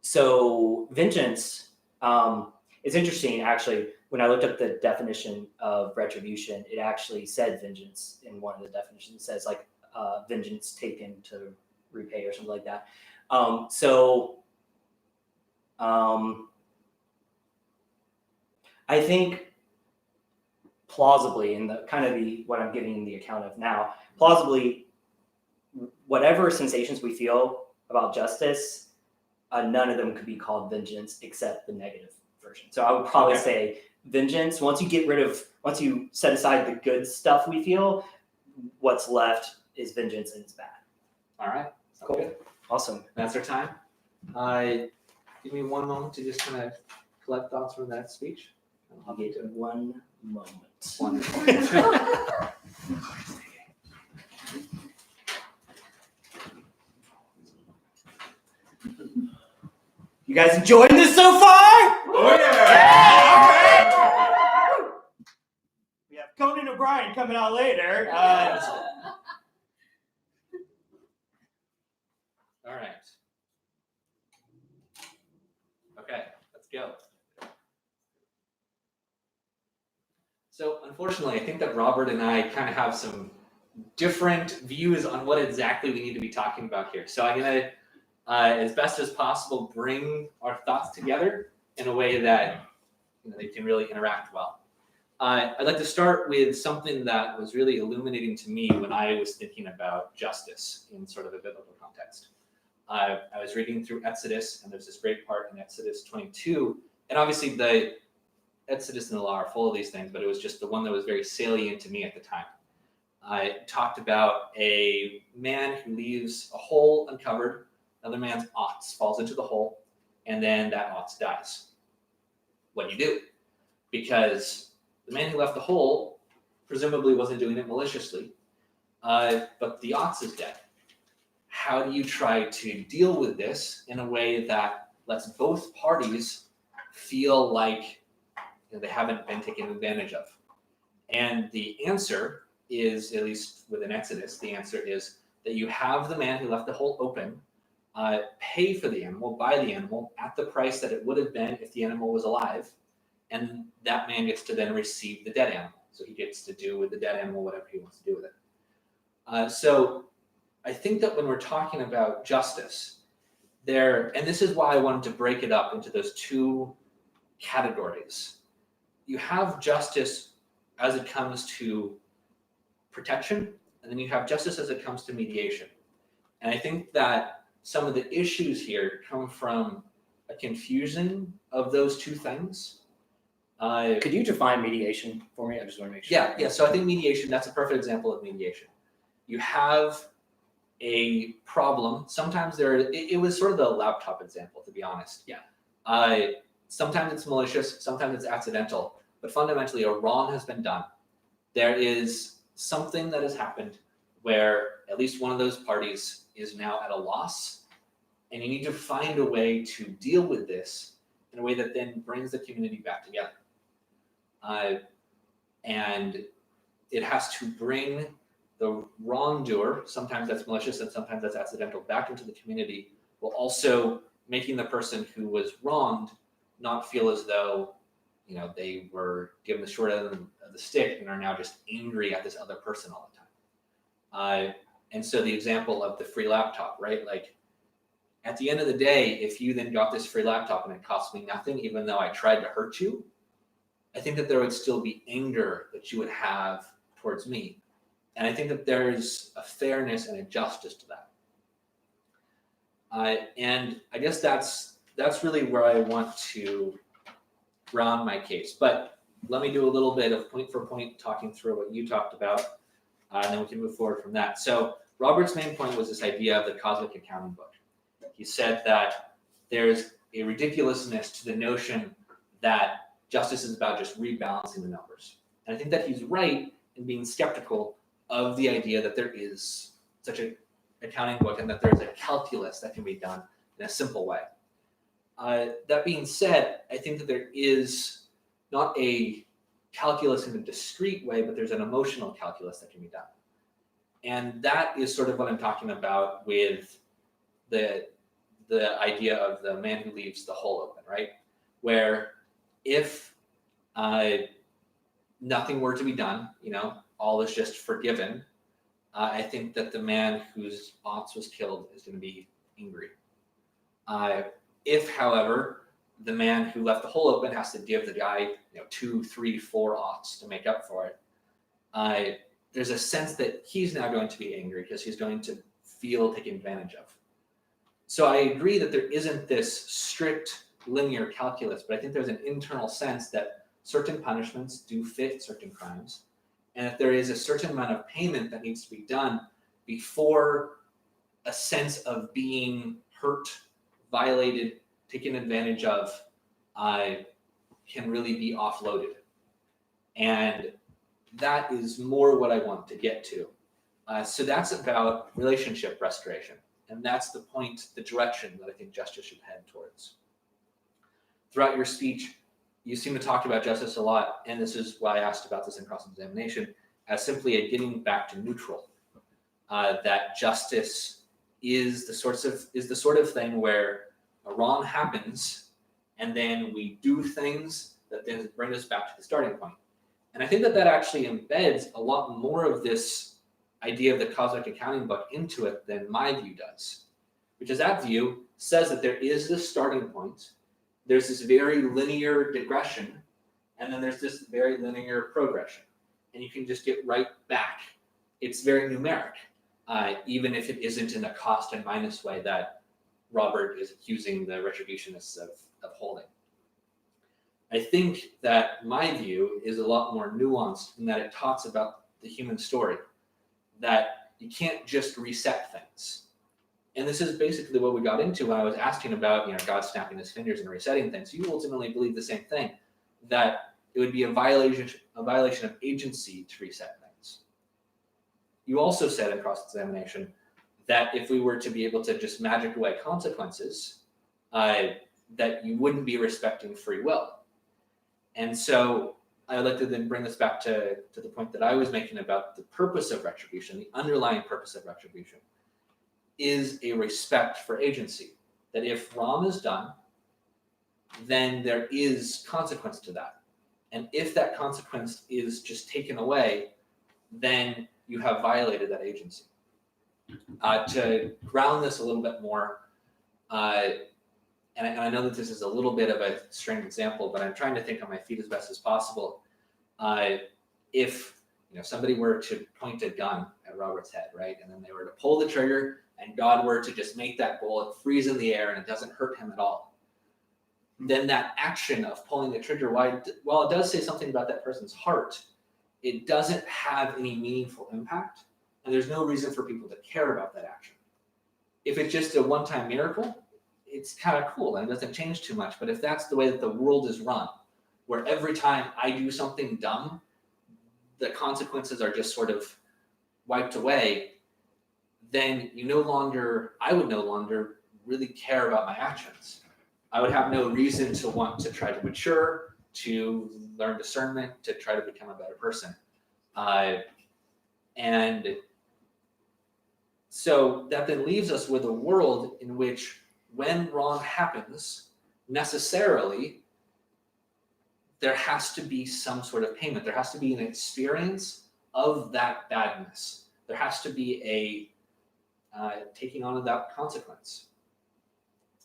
So vengeance, it's interesting, actually, when I looked up the definition of retribution, it actually said vengeance in one of the definitions. It says like vengeance taken to repay or something like that. I think plausibly, in the kind of what I'm giving the account of now, plausibly, whatever sensations we feel about justice, none of them could be called vengeance except the negative version. So I would probably say vengeance, once you set aside the good stuff we feel, what's left is vengeance, and it's bad. All right. Cool. Good. Awesome. That's our time. Give me one moment to just kind of collect thoughts from that speech. I'll give you 1 moment. Wonderful. You guys enjoying this so far? Oh, yeah. Okay. We have Conan O'Brien coming out later. All right. Okay, let's go. So unfortunately, I think that Robert and I kind of have some different views on what exactly we need to be talking about here. So I'm going to, as best as possible, bring our thoughts together in a way that they can really interact well. I'd like to start with something that was really illuminating to me when I was thinking about justice in sort of a biblical context. I was reading through Exodus, and there's this great part in Exodus 22, and obviously the Exodus and the law are full of these things, but it was just the one that was very salient to me at the time. I talked about a man who leaves a hole uncovered, another man's ox falls into the hole, and then that ox dies. What do you do? Because the man who left the hole presumably wasn't doing it maliciously, but the ox is dead. How do you try to deal with this in a way that lets both parties feel like they haven't been taken advantage of? And the answer is, at least within Exodus, the answer is that you have the man who left the hole open pay for the animal, buy the animal at the price that it would have been if the animal was alive, and that man gets to then receive the dead animal. So he gets to do with the dead animal whatever he wants to do with it. So I think that when we're talking about justice, and this is why I wanted to break it up into those two categories. You have justice as it comes to protection, and then you have justice as it comes to mediation. And I think that some of the issues here come from a confusion of those two things. Could you define mediation for me? I just want to make sure. Yeah. So I think mediation, that's a perfect example of mediation. You have a problem. Sometimes it was sort of the laptop example, to be honest. Yeah. Sometimes it's malicious, sometimes it's accidental, but fundamentally a wrong has been done. There is something that has happened where at least one of those parties is now at a loss, and you need to find a way to deal with this in a way that then brings the community back together. And it has to bring the wrongdoer, sometimes that's malicious and sometimes that's accidental, back into the community, while also making the person who was wronged not feel as though, they were given the short end of the stick and are now just angry at this other person all the time. And so the example of the free laptop, right? Like, at the end of the day, if you then got this free laptop and it cost me nothing, even though I tried to hurt you, I think that there would still be anger that you would have towards me. And I think that there's a fairness and a justice to that. And I guess that's really where I want to ground my case. But let me do a little bit of point for point talking through what you talked about, and then we can move forward from that. So Robert's main point was this idea of the cosmic accounting book. He said that there's a ridiculousness to the notion that justice is about just rebalancing the numbers. And I think that he's right in being skeptical of the idea that there is such an accounting book and that there's a calculus that can be done in a simple way. That being said, I think that there is not a calculus in a discrete way, but there's an emotional calculus that can be done. And that is sort of what I'm talking about with the idea of the man who leaves the hole open, right? Where if nothing were to be done, all is just forgiven, I think that the man whose ox was killed is going to be angry. If, however, the man who left the hole open has to give the guy 2, 3, 4 ox to make up for it, there's a sense that he's now going to be angry because he's going to feel taken advantage of. So I agree that there isn't this strict linear calculus, but I think there's an internal sense that certain punishments do fit certain crimes, and if there is a certain amount of payment that needs to be done before a sense of being hurt, violated, taken advantage of, can really be offloaded. And that is more what I want to get to. So that's about relationship restoration. And that's the point, the direction that I think justice should head towards. Throughout your speech, you seem to talk about justice a lot, and this is why I asked about this in cross-examination, as simply a getting back to neutral. That justice is the sort of thing where a wrong happens, and then we do things that then bring us back to the starting point. And I think that actually embeds a lot more of this idea of the cosmic accounting book into it than my view does, which is that view says that there is this starting point, there's this very linear digression, and then there's this very linear progression, and you can just get right back. It's very numeric, even if it isn't in a cost and minus way that Robert is accusing the retributionists of holding. I think that my view is a lot more nuanced in that it talks about the human story, that you can't just reset things. And this is basically what we got into when I was asking about, God snapping his fingers and resetting things. You ultimately believe the same thing, that it would be a violation of agency to reset things. You also said in cross-examination that if we were to be able to just magic away consequences, that you wouldn't be respecting free will. And so I would like to then bring this back to the point that I was making about the purpose of retribution, the underlying purpose of retribution, is a respect for agency. That if wrong is done, then there is consequence to that. And if that consequence is just taken away, then you have violated that agency. To ground this a little bit more, and I know that this is a little bit of a strange example, but I'm trying to think on my feet as best as possible. If somebody were to point a gun at Robert's head, right, and then they were to pull the trigger, and God were to just make that bullet freeze in the air and it doesn't hurt him at all, then that action of pulling the trigger, while it does say something about that person's heart, it doesn't have any meaningful impact, and there's no reason for people to care about that action. If it's just a one-time miracle, it's kind of cool and it doesn't change too much. But if that's the way that the world is run, where every time I do something dumb, the consequences are just sort of wiped away, then I would no longer really care about my actions. I would have no reason to want to try to mature, to learn discernment, to try to become a better person. And so that then leaves us with a world in which when wrong happens, necessarily there has to be some sort of payment. There has to be an experience of that badness. There has to be a taking on of that consequence.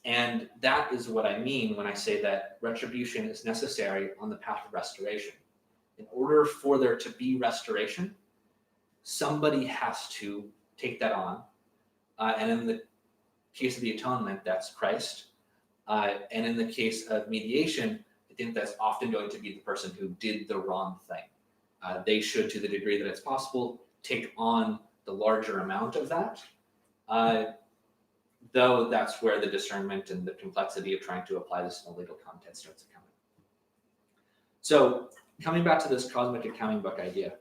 And that is what I mean when I say that retribution is necessary on the path of restoration. In order for there to be restoration, somebody has to take that on. And in the case of the atonement, that's Christ. And in the case of mediation, I think that's often going to be the person who did the wrong thing. They should, to the degree that it's possible, take on the larger amount of that. Though that's where the discernment and the complexity of trying to apply this in a legal context starts to come in. So coming back to this cosmic accounting book idea,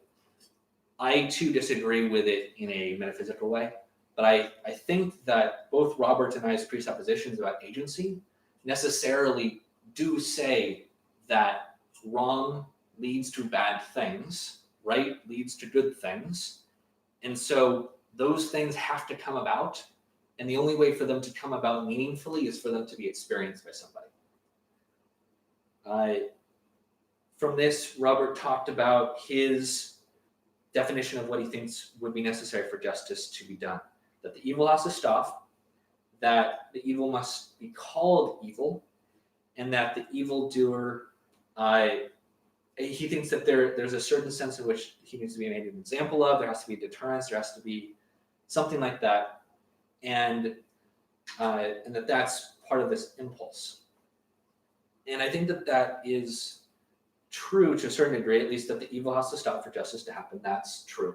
I too disagree with it in a metaphysical way, but I think that both Robert and I's presuppositions about agency necessarily do say that wrong leads to bad things, right leads to good things, and so those things have to come about, and the only way for them to come about meaningfully is for them to be experienced by somebody. From this, Robert talked about his definition of what he thinks would be necessary for justice to be done. That the evil has to stop, that the evil must be called evil, and that the evildoer, he thinks that there's a certain sense in which he needs to be made an example of, there has to be deterrence, there has to be something like that, and that's part of this impulse. And I think that is true to a certain degree, at least that the evil has to stop for justice to happen. That's true.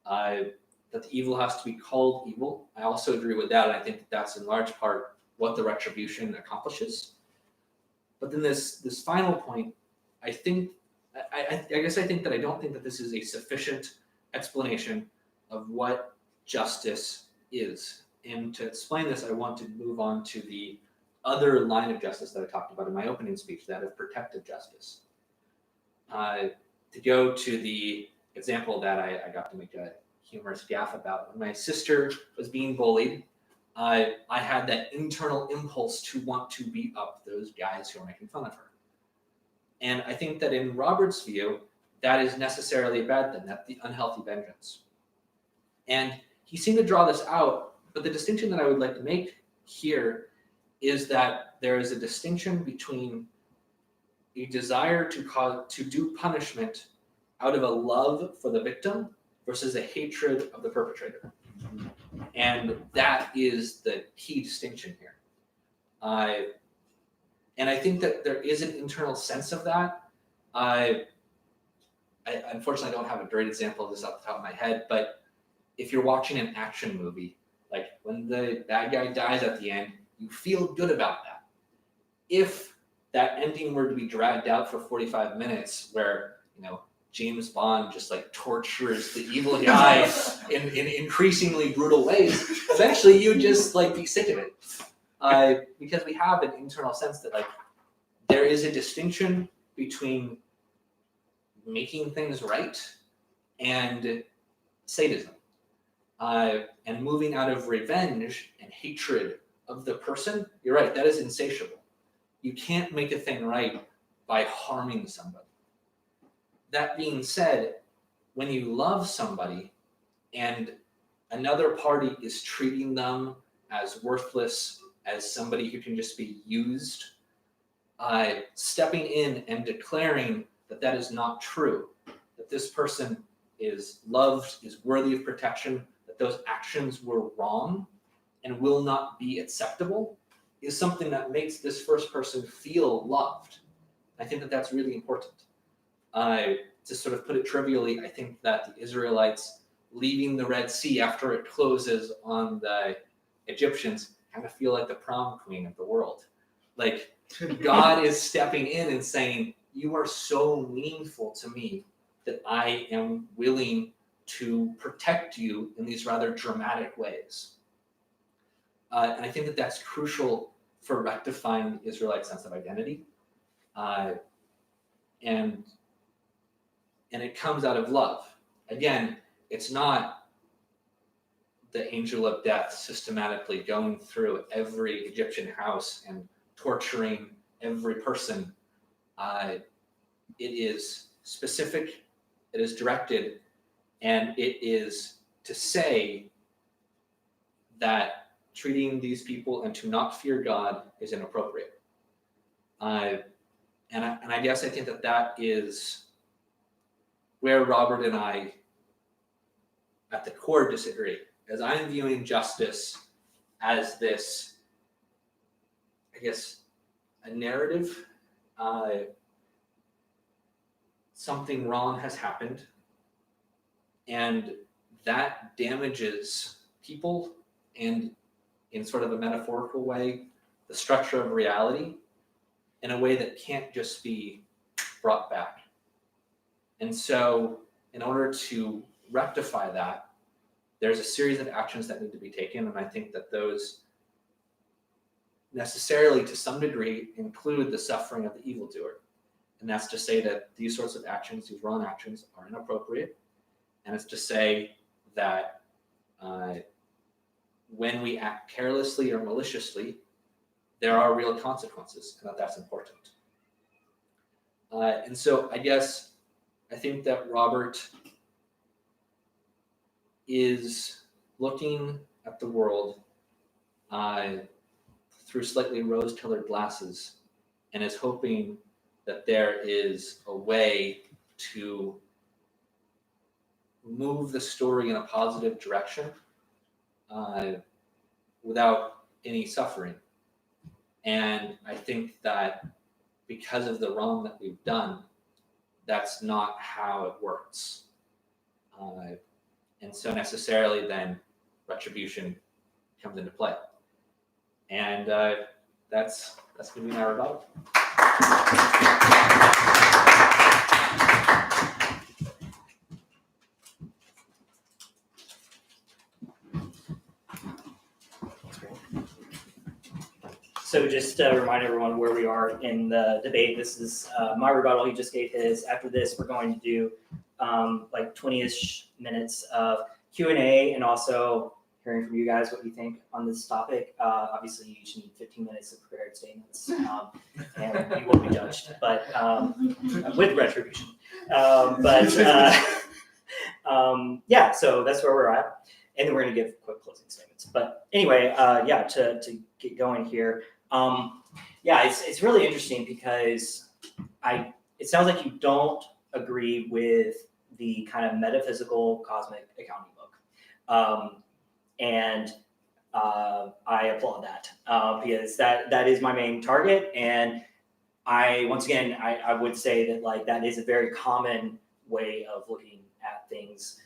That the evil has to be called evil. I also agree with that, and I think that's in large part what the retribution accomplishes. But then this final point, I guess I think that I don't think that this is a sufficient explanation of what justice is. And to explain this, I want to move on to the other line of justice that I talked about in my opening speech, that of protective justice. To go to the example that I got to make a humorous gaffe about. When my sister was being bullied, I had that internal impulse to want to beat up those guys who are making fun of her. And I think that in Robert's view, that is necessarily a bad thing, that's the unhealthy vengeance. And he seemed to draw this out, but the distinction that I would like to make here is that there is a distinction between a desire to do punishment out of a love for the victim versus a hatred of the perpetrator. And that is the key distinction here. And I think that there is an internal sense of that. I unfortunately don't have a great example of this off the top of my head, but if you're watching an action movie, like when the bad guy dies at the end, you feel good about that. If that ending were to be dragged out for 45 minutes where, James Bond just like tortures the evil guy in increasingly brutal ways, eventually you just like be sick of it. Because we have an internal sense that like there is a distinction between making things right and sadism. And moving out of revenge and hatred of the person, you're right, that is insatiable. You can't make a thing right by harming somebody. That being said, when you love somebody and another party is treating them as worthless, as somebody who can just be used, stepping in and declaring that that is not true, that this person is loved, is worthy of protection, that those actions were wrong and will not be acceptable, is something that makes this first person feel loved. I think that that's really important. To sort of put it trivially, I think that the Israelites leaving the Red Sea after it closes on the Egyptians kind of feel like the prom queen of the world. Like God is stepping in and saying, you are so meaningful to me that I am willing to protect you in these rather dramatic ways. And I think that that's crucial for rectifying the Israelite sense of identity. And and it comes out of love. Again, it's not the angel of death systematically going through every Egyptian house and torturing every person. It is specific, it is directed, and it is to say that treating these people and to not fear God is inappropriate. And I guess I think that is where Robert and I, at the core, disagree. As I'm viewing justice as this, I guess, a narrative. Something wrong has happened, and that damages people, and in sort of a metaphorical way, the structure of reality in a way that can't just be brought back. And so in order to rectify that, there's a series of actions that need to be taken, and I think that those necessarily, to some degree, include the suffering of the evildoer. And that's to say that these sorts of actions, these wrong actions, are inappropriate. And it's to say that when we act carelessly or maliciously, there are real consequences, and that's important. And so I think that Robert is looking at the world through slightly rose-colored glasses, and is hoping that there is a way to move the story in a positive direction without any suffering. And I think that because of the wrong that we've done, that's not how it works. And so necessarily then retribution comes into play. And that's going to be my rebuttal. So just to remind everyone where we are in the debate, this is my rebuttal. He just gave his. After this, we're going to do like 20-ish minutes of Q&A, and also hearing from you guys what you think on this topic. Obviously, you each need 15 minutes of prepared statements, and you will be judged, but with retribution. Yeah, so that's where we're at. And then we're going to give quick closing statements. But anyway, to get going here. It's really interesting because it sounds like you don't agree with the kind of metaphysical cosmic accounting book. And I applaud that because that is my main target. And I would say that like that is a very common way of looking at things,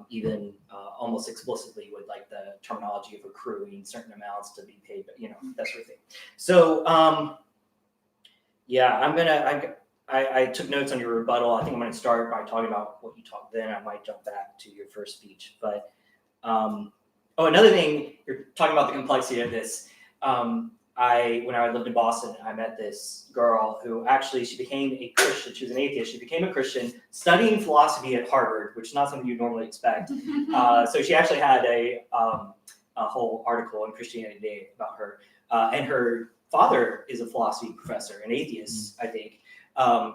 even almost explicitly with like the terminology of accruing certain amounts to be paid, but that sort of thing. So I took notes on your rebuttal. I think I'm going to start by talking about what you talked then. I might jump back to your first speech, but another thing, you're talking about the complexity of this. When I lived in Boston, I met this girl who actually, she became a Christian. She was an atheist. She became a Christian studying philosophy at Harvard, which is not something you'd normally expect. So she actually had a whole article in Christianity Today about her. And her father is a philosophy professor, an atheist, I think.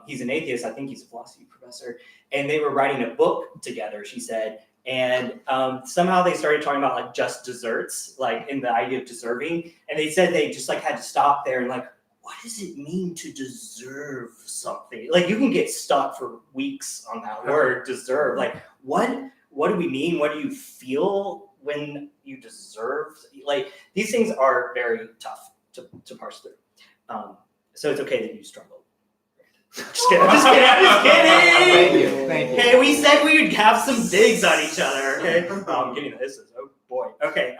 He's an atheist. I think he's a philosophy professor. And they were writing a book together, she said. And somehow they started talking about like just desserts, like in the idea of deserving. And they said they just like had to stop there and like, what does it mean to deserve something? Like you can get stuck for weeks on that word, deserve. Like what do we mean? What do you feel when you deserve? Like these things are very tough to parse through. So it's okay that you struggle. Just kidding. Thank you. Okay, we said we would have some digs on each other. Okay, I'm getting this. Oh boy. Okay.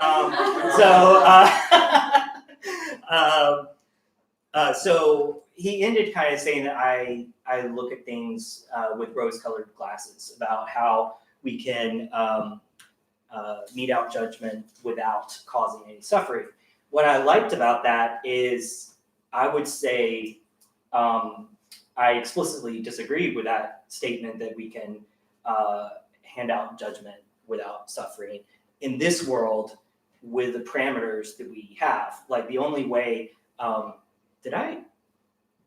So he ended kind of saying that I look at things with rose-colored glasses about how we can mete out judgment without causing any suffering. What I liked about that is I would say I explicitly disagree with that statement that we can hand out judgment without suffering in this world with the parameters that we have. Like the only way, did I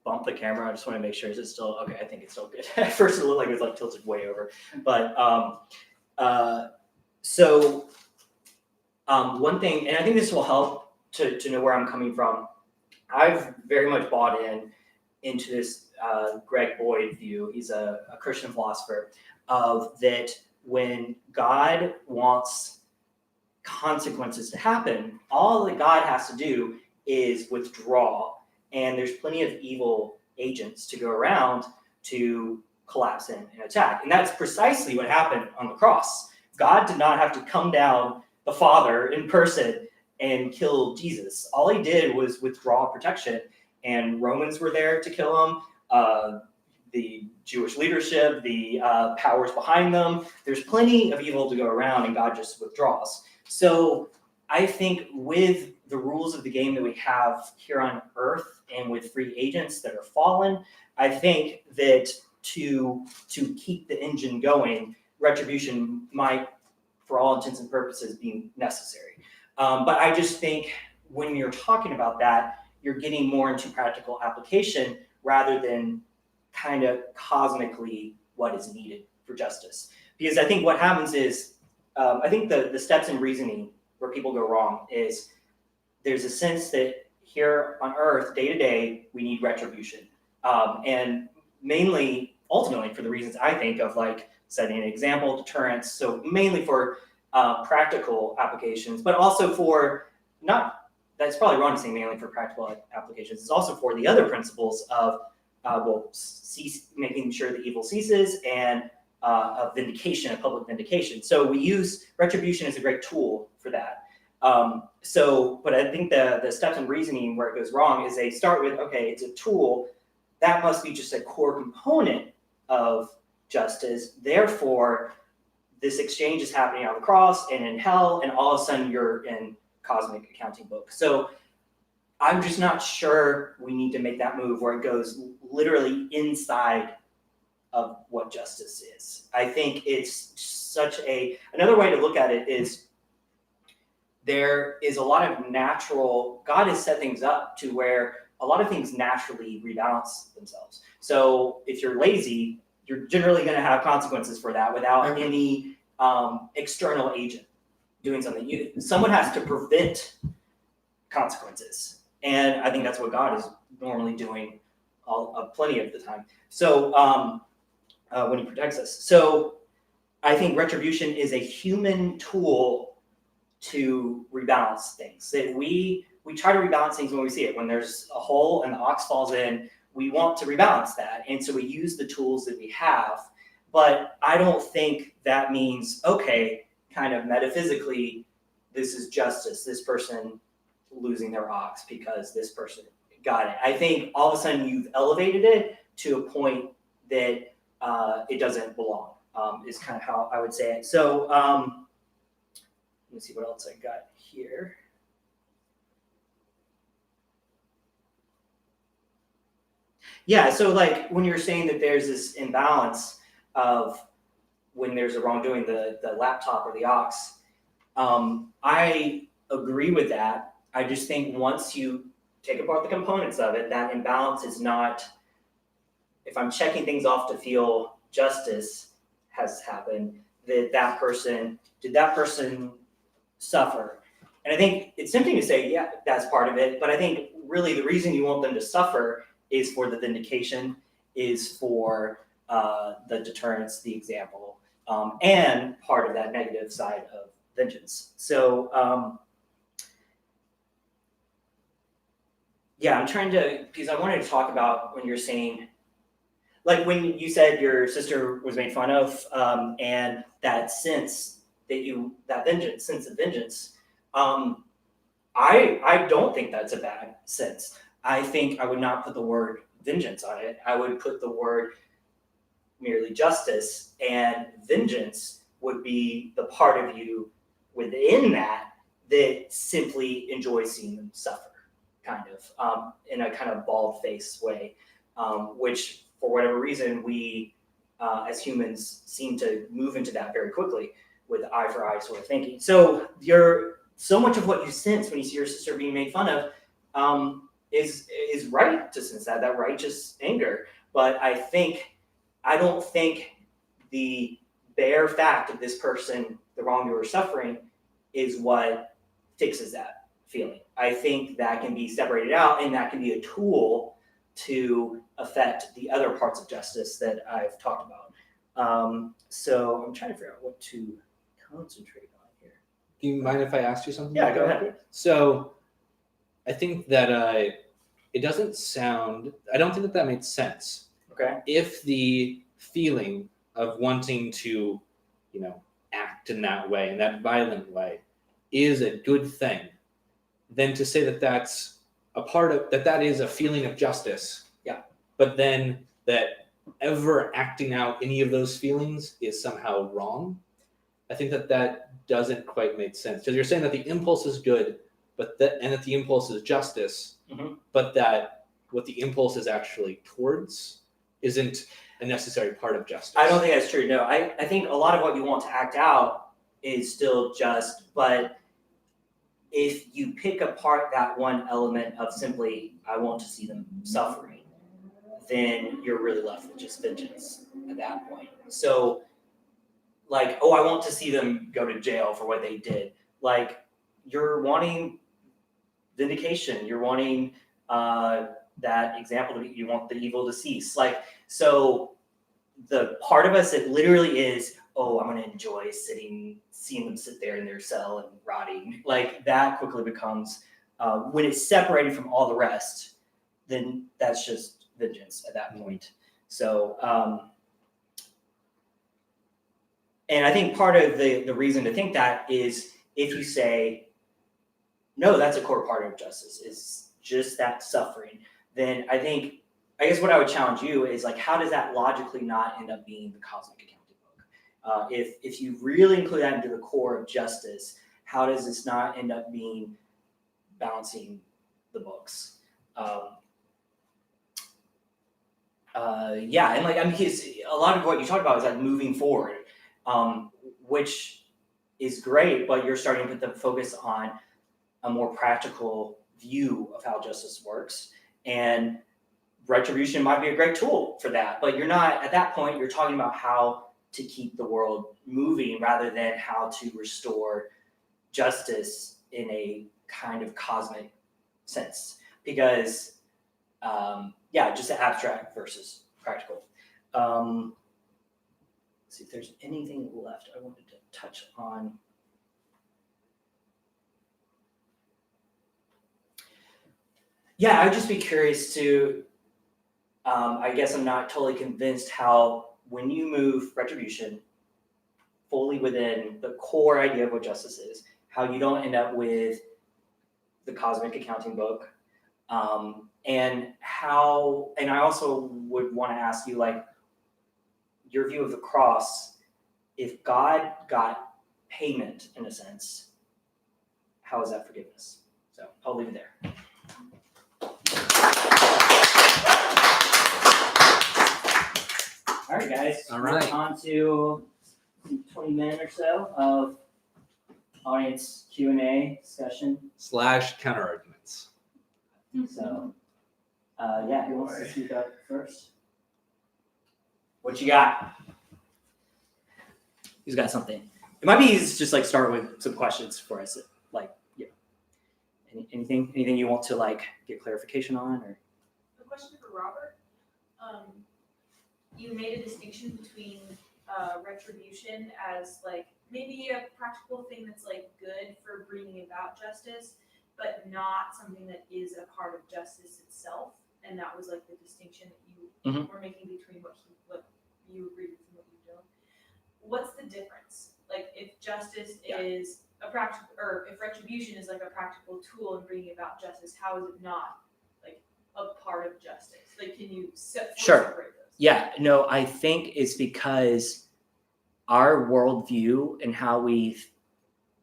bump the camera? I just want to make sure, is it still, okay, I think it's still good. At first it looked like it was like tilted way over, but one thing, and I think this will help to know where I'm coming from. I've very much bought into this Greg Boyd view. He's a Christian philosopher of that when God wants consequences to happen, all that God has to do is withdraw, and there's plenty of evil agents to go around to collapse and attack. And that's precisely what happened on the cross. God did not have to come down, the Father in person, and kill Jesus. All he did was withdraw protection, and Romans were there to kill him. The Jewish leadership, the powers behind them. There's plenty of evil to go around, and God just withdraws. So I think with the rules of the game that we have here on Earth, and with free agents that are fallen, I think that to keep the engine going, retribution might, for all intents and purposes, be necessary. But I just think when you're talking about that, you're getting more into practical application rather than kind of cosmically what is needed for justice. Because I think what happens is, I think the steps in reasoning where people go wrong is there's a sense that here on Earth, day to day, we need retribution. And mainly, ultimately, for the reasons I think of, like setting an example, deterrence, so mainly for practical applications, but also for that's probably wrong to say mainly for practical applications. It's also for the other principles of making sure the evil ceases and of vindication, of public vindication. So we use retribution as a great tool for that. But I think the steps in reasoning where it goes wrong is they start with, okay, it's a tool that must be just a core component of justice. Therefore, this exchange is happening on the cross and in hell, and all of a sudden you're in cosmic accounting book. So I'm just not sure we need to make that move where it goes literally inside of what justice is. I think it's another way to look at it is there is a lot of God has set things up to where a lot of things naturally rebalance themselves. So if you're lazy, you're generally going to have consequences for that without any external agent doing something. Someone has to prevent consequences. And I think that's what God is normally doing plenty of the time. So when he protects us. So I think retribution is a human tool to rebalance things. That we try to rebalance things when we see it. When there's a hole and the ox falls in, we want to rebalance that. And so we use the tools that we have. But I don't think that means, okay, kind of metaphysically, this is justice. This person losing their ox because this person got it. I think all of a sudden you've elevated it to a point that it doesn't belong, is kind of how I would say it. So let me see what else I got here. Yeah, so like when you're saying that there's this imbalance of when there's a wrongdoing, the laptop or the ox, I agree with that. I just think once you take apart the components of it, that imbalance is not, if I'm checking things off to feel justice has happened, did that person suffer? And I think it's tempting to say, yeah, that's part of it. But I think really the reason you want them to suffer is for the vindication, is for the deterrence, the example, and part of that negative side of vengeance. So yeah, I'm trying to, because I wanted to talk about when you're saying, like when you said your sister was made fun of, and that sense that vengeance, sense of vengeance, I don't think that's a bad sense. I think I would not put the word vengeance on it. I would put the word merely justice, and vengeance would be the part of you within that simply enjoys seeing them suffer, kind of, in a kind of bald-faced way, which for whatever reason, we as humans seem to move into that very quickly with eye for eye sort of thinking. So so much of what you sense when you see your sister being made fun of is right to sense that righteous anger. But I don't think the bare fact of this person, the wrongdoer, suffering, is what fixes that feeling. I think that can be separated out, and that can be a tool to affect the other parts of justice that I've talked about. So I'm trying to figure out what to concentrate on here. Do you mind if I ask you something? Yeah, go ahead. So I think that it doesn't sound, I don't think that makes sense. Okay. If the feeling of wanting to, act in that way, in that violent way, is a good thing, then to say that that's a part of, that is a feeling of justice. Yeah. But then that ever acting out any of those feelings is somehow wrong. I think that doesn't quite make sense, because you're saying that the impulse is good, and that the impulse is justice, but that what the impulse is actually towards isn't a necessary part of justice. I don't think that's true. No, I think a lot of what you want to act out is still just, but if you pick apart that one element of simply, I want to see them suffering, then you're really left with just vengeance at that point. So, like, I want to see them go to jail for what they did. Like, you're wanting vindication. You're wanting that example to be, you want the evil to cease. Like, so the part of us that literally is, I'm going to enjoy seeing them sit there in their cell and rotting. Like, that quickly becomes, when it's separated from all the rest, then that's just vengeance at that point. So, and I think part of the reason to think that is if you say, no, that's a core part of justice, is just that suffering, then I guess what I would challenge you is, like, how does that logically not end up being the cosmic accounting book? If you really include that into the core of justice, how does this not end up being balancing the books? Yeah, and a lot of what you talk about is like moving forward, which is great, but you're starting to put the focus on a more practical view of how justice works, and retribution might be a great tool for that, but you're not, at that point, you're talking about how to keep the world moving rather than how to restore justice in a kind of cosmic sense, because just abstract versus practical. Let's see if there's anything left I wanted to touch on. Yeah, I would just be curious to, I guess I'm not totally convinced how, when you move retribution fully within the core idea of what justice is, how you don't end up with the cosmic accounting book. And I also would want to ask you, like, your view of the cross, if God got payment in a sense, how is that forgiveness? So I'll leave it there. All right, guys. All right. We're on to 20 minutes or so of audience Q&A discussion. / counter arguments. So, who wants to speak up first? What you got? Who's got something? It might be easy to just like start with some questions for us. Anything you want to like get clarification on, or? A question for Robert. You made a distinction between retribution as like maybe a practical thing that's like good for bringing about justice, but not something that is a part of justice itself. And that was like the distinction that you were making between what you agreed with and what you don't. What's the difference? Like, if justice is a practical, or if retribution is like a practical tool in bringing about justice, how is it not like a part of justice? Like, can you separate those? Yeah, no, I think it's because our worldview and how we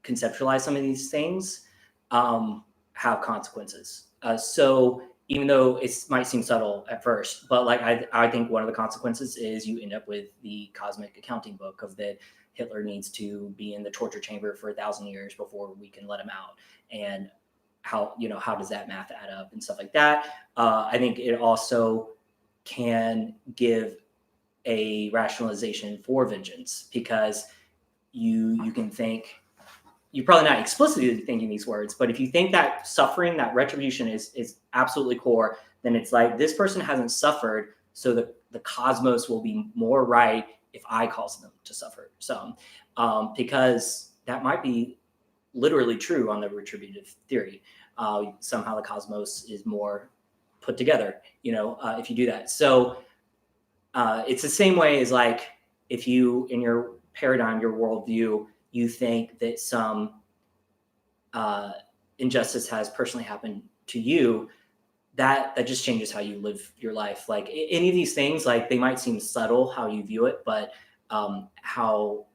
conceptualize some of these things have consequences. So even though it might seem subtle at first, but like I think one of the consequences is you end up with the cosmic accounting book of that Hitler needs to be in the torture chamber for 1,000 years before we can let him out, and how does that math add up and stuff like that. I think it also can give a rationalization for vengeance, because you can think, you're probably not explicitly thinking these words, but if you think that suffering, that retribution is absolutely core, then it's like, this person hasn't suffered, so the cosmos will be more right if I cause them to suffer some, because that might be literally true on the retributive theory. Somehow the cosmos is more put together, if you do that. So it's the same way as like, if you, in your paradigm, your worldview, you think that some injustice has personally happened to you, that just changes how you live your life. Like any of these things, like they might seem subtle how you view it, but how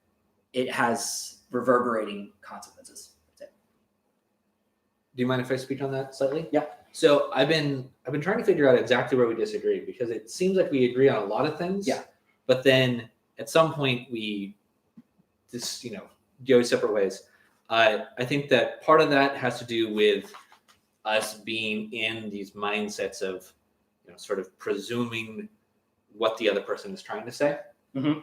it has reverberating consequences. Do you mind if I speak on that slightly? Yeah. So I've been trying to figure out exactly where we disagree, because it seems like we agree on a lot of things. Yeah. But then at some point we just go separate ways. I think that part of that has to do with us being in these mindsets of sort of presuming what the other person is trying to say. Mm-hmm.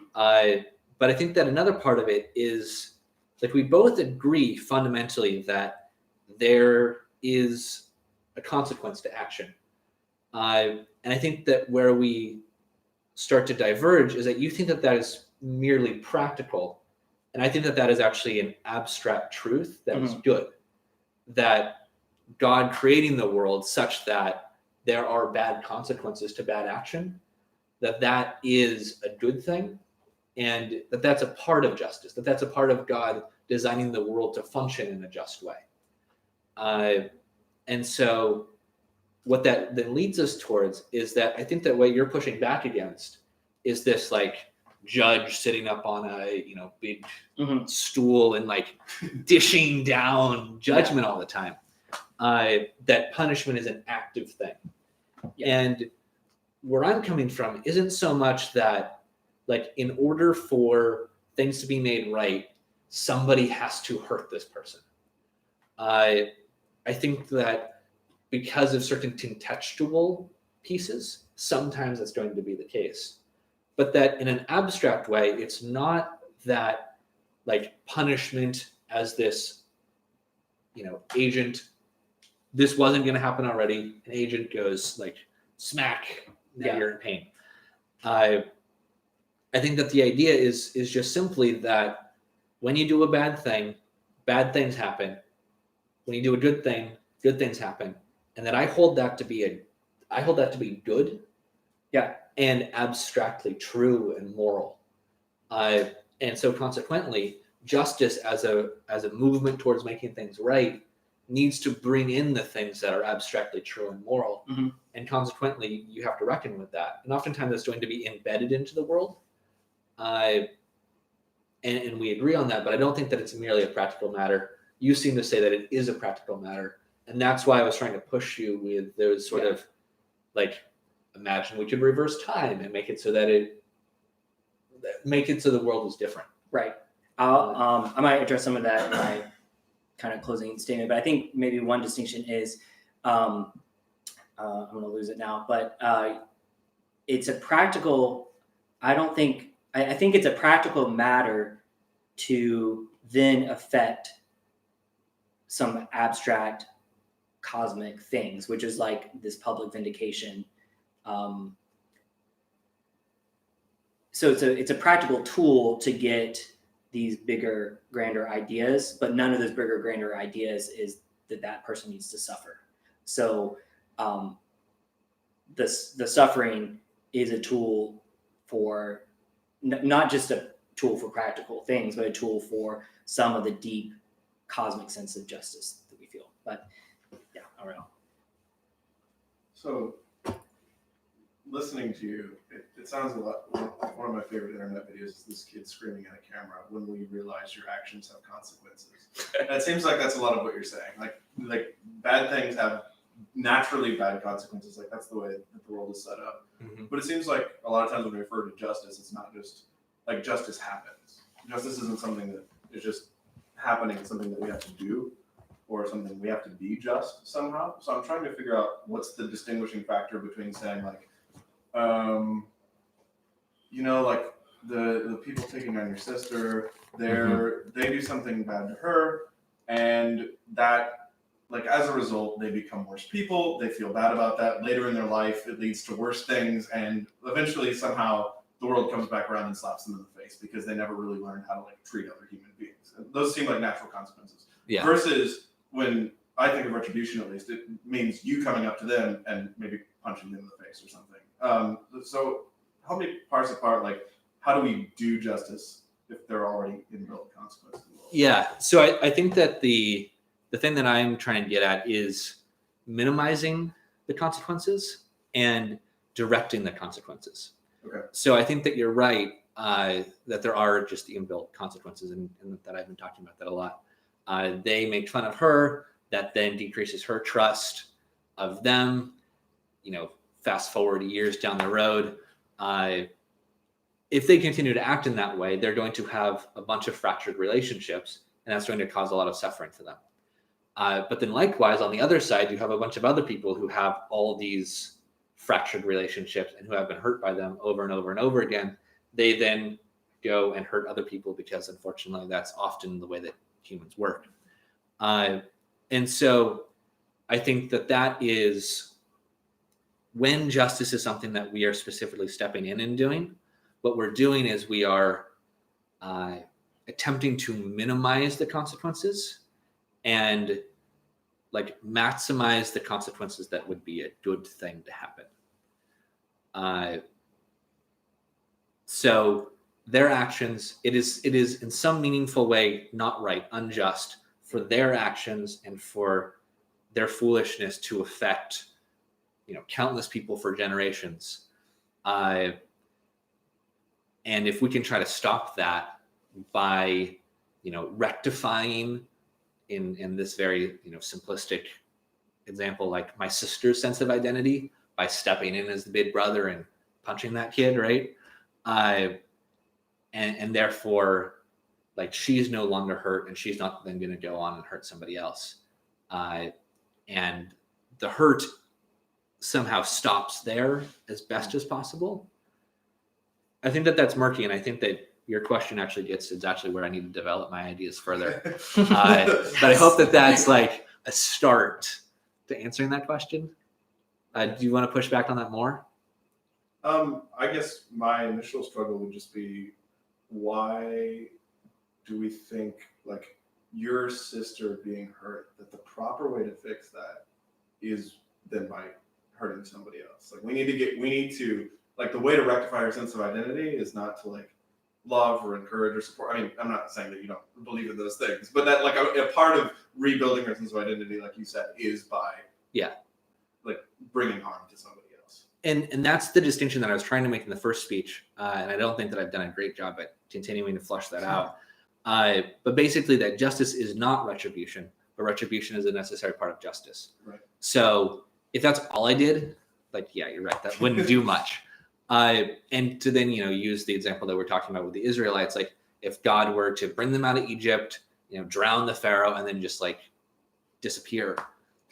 But I think that another part of it is like, we both agree fundamentally that there is a consequence to action. And I think that where we start to diverge is that you think that is merely practical. And I think that is actually an abstract truth that is good. That God creating the world such that there are bad consequences to bad action, that is a good thing. And that's a part of justice, that's a part of God designing the world to function in a just way. And so what that then leads us towards is that I think that what you're pushing back against is this like judge sitting up on a big stool and like dishing down judgment all the time. That punishment is an active thing. Yeah. And where I'm coming from isn't so much that like, in order for things to be made right, somebody has to hurt this person. I think that because of certain contextual pieces, sometimes that's going to be the case. But that in an abstract way, it's not that like punishment as this, agent, this wasn't going to happen already. An agent goes like, smack, now you're in pain. I think that the idea is just simply that when you do a bad thing, bad things happen. When you do a good thing, good things happen. And that I hold that to be good. Yeah. And abstractly true and moral. And so consequently, justice as a movement towards making things right needs to bring in the things that are abstractly true and moral. Mm-hmm. And consequently, you have to reckon with that. And oftentimes that's going to be embedded into the world. And we agree on that, but I don't think that it's merely a practical matter. You seem to say that it is a practical matter. And that's why I was trying to push you with those sort of like, imagine we could reverse time and make it so the world is different. Right. I might address some of that in my kind of closing statement, but I think maybe one distinction is, I'm going to lose it now, but it's a practical, I think it's a practical matter to then affect some abstract cosmic things, which is like this public vindication. So it's a practical tool to get these bigger, grander ideas, but none of those bigger, grander ideas is that person needs to suffer. So the suffering is a tool for not just a tool for practical things, but a tool for some of the deep cosmic sense of justice that we feel. But yeah, I don't know. So listening to you, it sounds a lot like one of my favorite internet videos is this kid screaming at a camera when we realize your actions have consequences. And it seems like that's a lot of what you're saying. Like bad things have naturally bad consequences. Like that's the way that the world is set up. Mhm. But it seems like a lot of times when we refer to justice, it's not just like justice happens. Justice isn't something that is just happening. It's something that we have to do, or something we have to be just somehow. So I'm trying to figure out what's the distinguishing factor between saying like, like the people taking on your sister, they do something bad to her, and that, like, as a result, they become worse people. They feel bad about that. Later in their life, it leads to worse things, and eventually, somehow, the world comes back around and slaps them in the face because they never really learned how to like treat other human beings. And those seem like natural consequences. Yeah. Versus when I think of retribution, at least, it means you coming up to them and maybe punching them in the face or something. So help me parse apart, like, how do we do justice if there are already inbuilt consequences in the world? Yeah. So I think that the thing that I'm trying to get at is minimizing the consequences and directing the consequences. Okay. So I think that you're right, that there are just the inbuilt consequences, and that I've been talking about that a lot. They make fun of her, that then decreases her trust of them. Fast forward years down the road, if they continue to act in that way, they're going to have a bunch of fractured relationships, and that's going to cause a lot of suffering for them. But then likewise, on the other side, you have a bunch of other people who have all these fractured relationships and who have been hurt by them over and over and over again. They then go and hurt other people because, unfortunately, that's often the way that humans work. And so I think that is when justice is something that we are specifically stepping in and doing. What we're doing is we are attempting to minimize the consequences and like maximize the consequences that would be a good thing to happen. So their actions, it is in some meaningful way not right, unjust for their actions and for their foolishness to affect, countless people for generations. And if we can try to stop that by, rectifying in this very, simplistic example, like my sister's sense of identity by stepping in as the big brother and punching that kid, right? And therefore, like, she's no longer hurt, and she's not then going to go on and hurt somebody else. And the hurt somehow stops there as best as possible. I think that that's murky, and I think that your question actually is actually where I need to develop my ideas further. But I hope that that's like a start to answering that question. Do you want to push back on that more? I guess my initial struggle would just be, why do we think, like, your sister being hurt, that the proper way to fix that is then by hurting somebody else? Like, we need to, like, the way to rectify our sense of identity is not to, like, love or encourage or support. I mean, I'm not saying that you don't believe in those things, but that, like, a part of rebuilding our sense of identity, like you said, is by, like, bringing harm to somebody else. And that's the distinction that I was trying to make in the first speech, and I don't think that I've done a great job at continuing to flush that out. But basically, that justice is not retribution, but retribution is a necessary part of justice. Right. So if that's all I did, like, yeah, you're right, that wouldn't do much. And to then, use the example that we're talking about with the Israelites, like, if God were to bring them out of Egypt, drown the Pharaoh, and then just, like, disappear,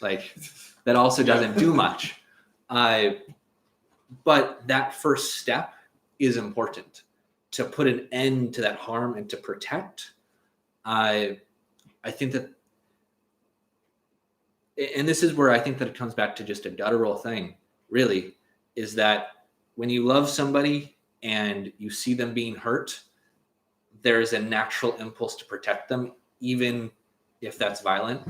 like, that also doesn't do much. But that first step is important to put an end to that harm and to protect. I think that, and this is where I think that it comes back to just a guttural thing, really, is that when you love somebody and you see them being hurt, there is a natural impulse to protect them, even if that's violent.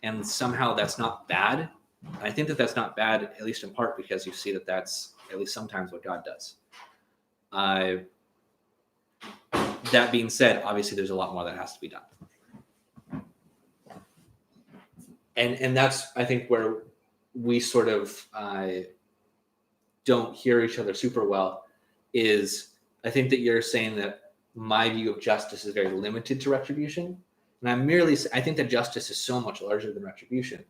And somehow that's not bad. And I think that that's not bad, at least in part, because you see that that's at least sometimes what God does. That being said, obviously there's a lot more that has to be done. And that's, I think, where we sort of don't hear each other super well, is I think that you're saying that my view of justice is very limited to retribution. And I think that justice is so much larger than retribution.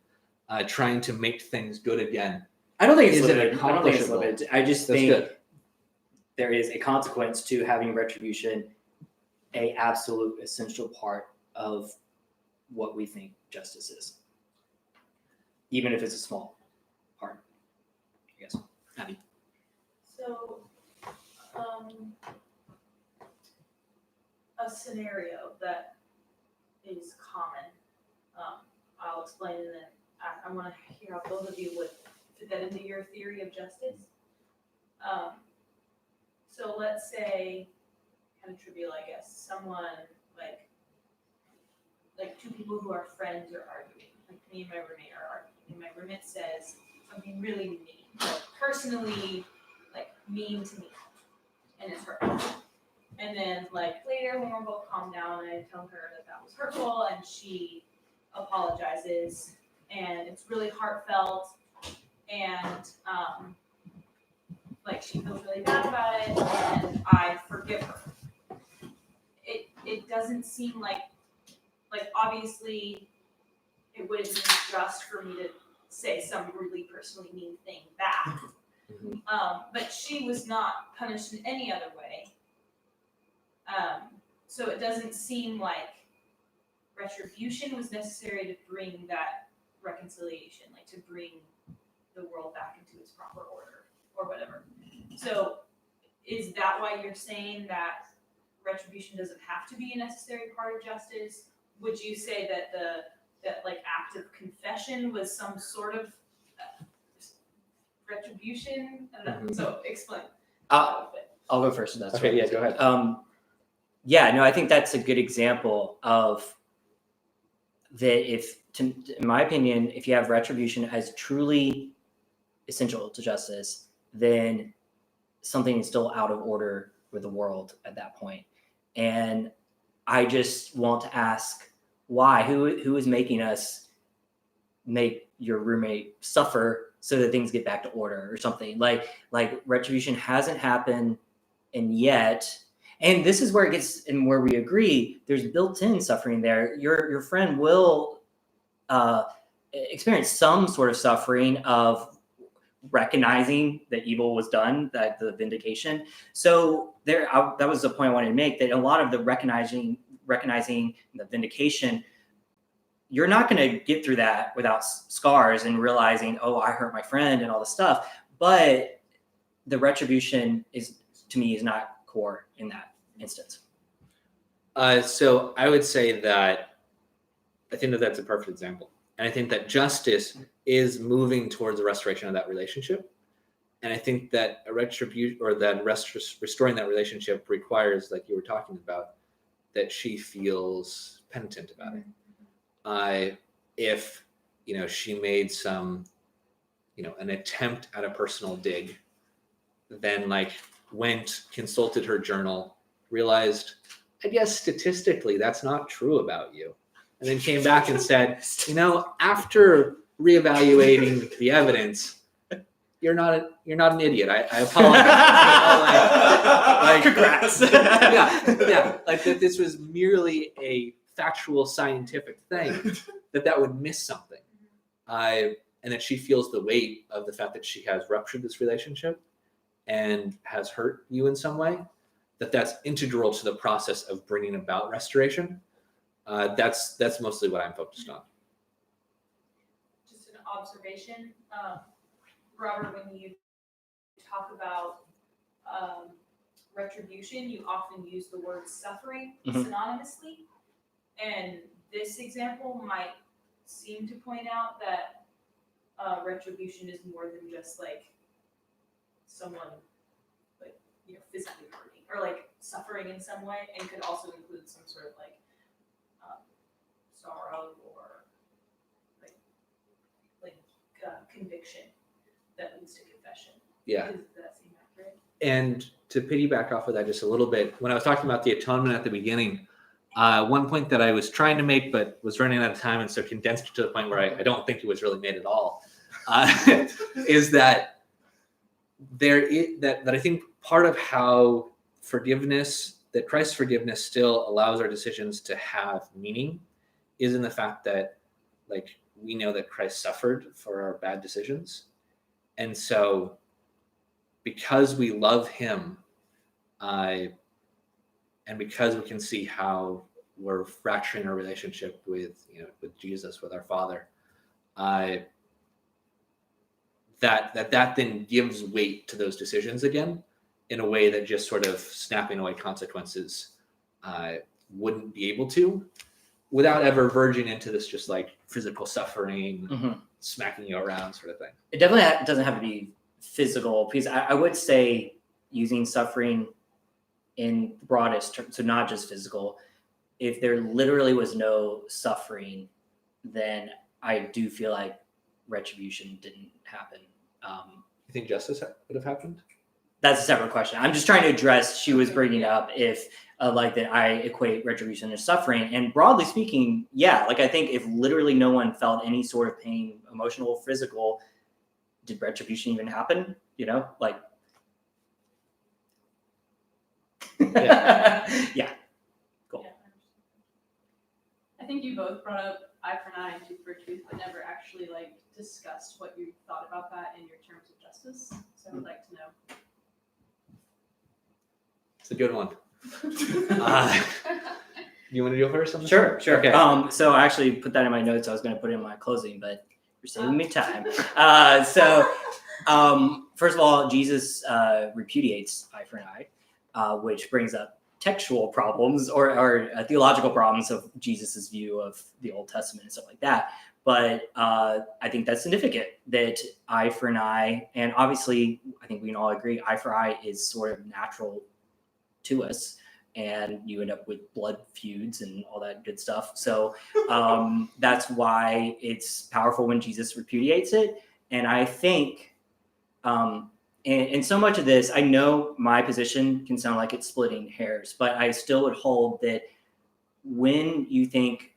trying to make things good again. I don't think it's Is it limited. I don't think it's accomplishable? limited. I just That's think good. there is a consequence to having retribution, a absolute essential part of what we think justice is, even if it's a small part. I guess. Abby. So, a scenario that is common, I'll explain, and then I want to hear how both of you would fit that into your theory of justice. So let's say, kind of trivial, I guess, someone like two people who are friends are arguing. Like me and my roommate are arguing, and my roommate says something really mean, like personally, like mean to me, and it's hurtful. And then like later when we're both calmed down, I tell her that was hurtful, and she apologizes, and it's really heartfelt, and like she feels really bad about it, and I forgive her. It doesn't seem like obviously it would have been just for me to say some really personally mean thing back. But she was not punished in any other way. So it doesn't seem like retribution was necessary to bring that reconciliation, like to bring the world back into its proper order or whatever. So is that why you're saying that retribution doesn't have to be a necessary part of justice? Would you say that that like act of confession was some sort of retribution? I don't know. So explain. I'll go first. If that's Okay, right. yeah, go ahead. Yeah, no, I think that's a good example of that. In my opinion, if you have retribution as truly essential to justice, then something is still out of order with the world at that point. And I just want to ask why? Who is making us make your roommate suffer so that things get back to order or something? Like retribution hasn't happened, and yet, and this is where it gets, and where we agree, there's built-in suffering there. Your friend will experience some sort of suffering of recognizing that evil was done, that the vindication. So that was the point I wanted to make, that a lot of the recognizing the vindication, you're not going to get through that without scars and realizing, oh, I hurt my friend and all this stuff. But the retribution to me is not core in that instance. So I would say that I think that that's a perfect example. And I think that justice is moving towards the restoration of that relationship. And I think that a retribution, or that restoring that relationship, requires, like you were talking about, that she feels penitent about it. If she made some, an attempt at a personal dig, then went, consulted her journal, realized, I guess statistically that's not true about you, and then came back and said, after reevaluating the evidence, you're not an idiot. I apologize. Congrats. yeah. Like that this was merely a factual scientific thing, that would miss something. And that she feels the weight of the fact that she has ruptured this relationship and has hurt you in some way, that's integral to the process of bringing about restoration. That's mostly what I'm focused on. Just an observation, Robert, when you talk about retribution, you often use the word suffering synonymously. And this example might seem to point out that retribution is more than just someone physically hurting or suffering in some way, and could also include some sort of sorrow or conviction that leads to confession. Yeah. Does that seem accurate? And to piggyback off of that just a little bit, when I was talking about the atonement at the beginning, one point that I was trying to make but was running out of time, and so condensed it to the point where I don't think it was really made at all, is that that I think part of how that Christ's forgiveness still allows our decisions to have meaning, is in the fact that we know that Christ suffered for our bad decisions. And so because we love him, and because we can see how we're fracturing our relationship with Jesus, with our Father, that then gives weight to those decisions again in a way that just sort of snapping away consequences wouldn't be able to, without ever verging into this just like physical suffering, smacking you around sort of thing. It definitely doesn't have to be physical, because I would say using suffering in the broadest terms, so not just physical. If there literally was no suffering, then I do feel like retribution didn't happen. You think justice would have happened? That's a separate question. I'm just trying to address, she was bringing up if like that I equate retribution to suffering. And broadly speaking, yeah, like I think if literally no one felt any sort of pain, emotional, physical, did retribution even happen? Like, yeah. Cool. Yeah, I think you both brought up eye for an eye and tooth for a tooth, but never actually like discussed what you thought about that in your terms of justice. So I would like to know. It's a good one. You want to go first on this? Sure. Okay. So I actually put that in my notes. I was going to put it in my closing, but you're saving me time. First of all, Jesus repudiates eye for an eye, which brings up textual problems or theological problems of Jesus's view of the Old Testament and stuff like that. But I think that's significant that eye for an eye, and obviously I think we can all agree eye for eye is sort of natural to us, and you end up with blood feuds and all that good stuff. So that's why it's powerful when Jesus repudiates it. And I think and so much of this, I know my position can sound like it's splitting hairs, but I still would hold that when you think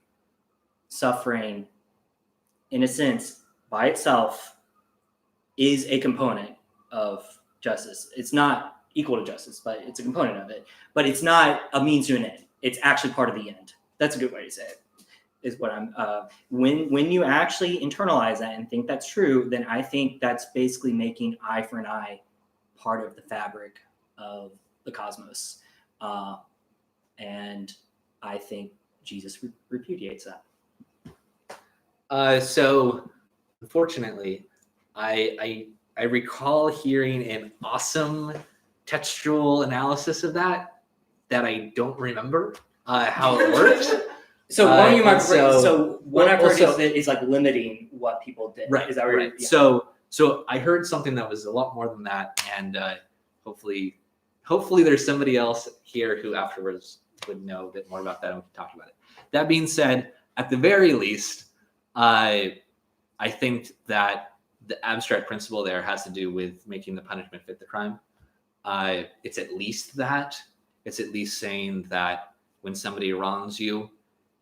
suffering, in a sense, by itself, is a component of justice. It's not equal to justice, but it's a component of it. But it's not a means to an end. It's actually part of the end. That's a good way to say it. Is what I'm. When you actually internalize that and think that's true, then I think that's basically making eye for an eye part of the fabric of the cosmos, and I think Jesus repudiates that. So, unfortunately, I recall hearing an awesome textual analysis of that I don't remember how it works. So one of you might. So what I've heard also- is like limiting what people did. Right. Is that right? Right. So I heard something that was a lot more than that, and hopefully there's somebody else here who afterwards would know a bit more about that and we can talk about it. That being said, at the very least, I think that the abstract principle there has to do with making the punishment fit the crime. It's at least that. It's at least saying that when somebody wrongs you,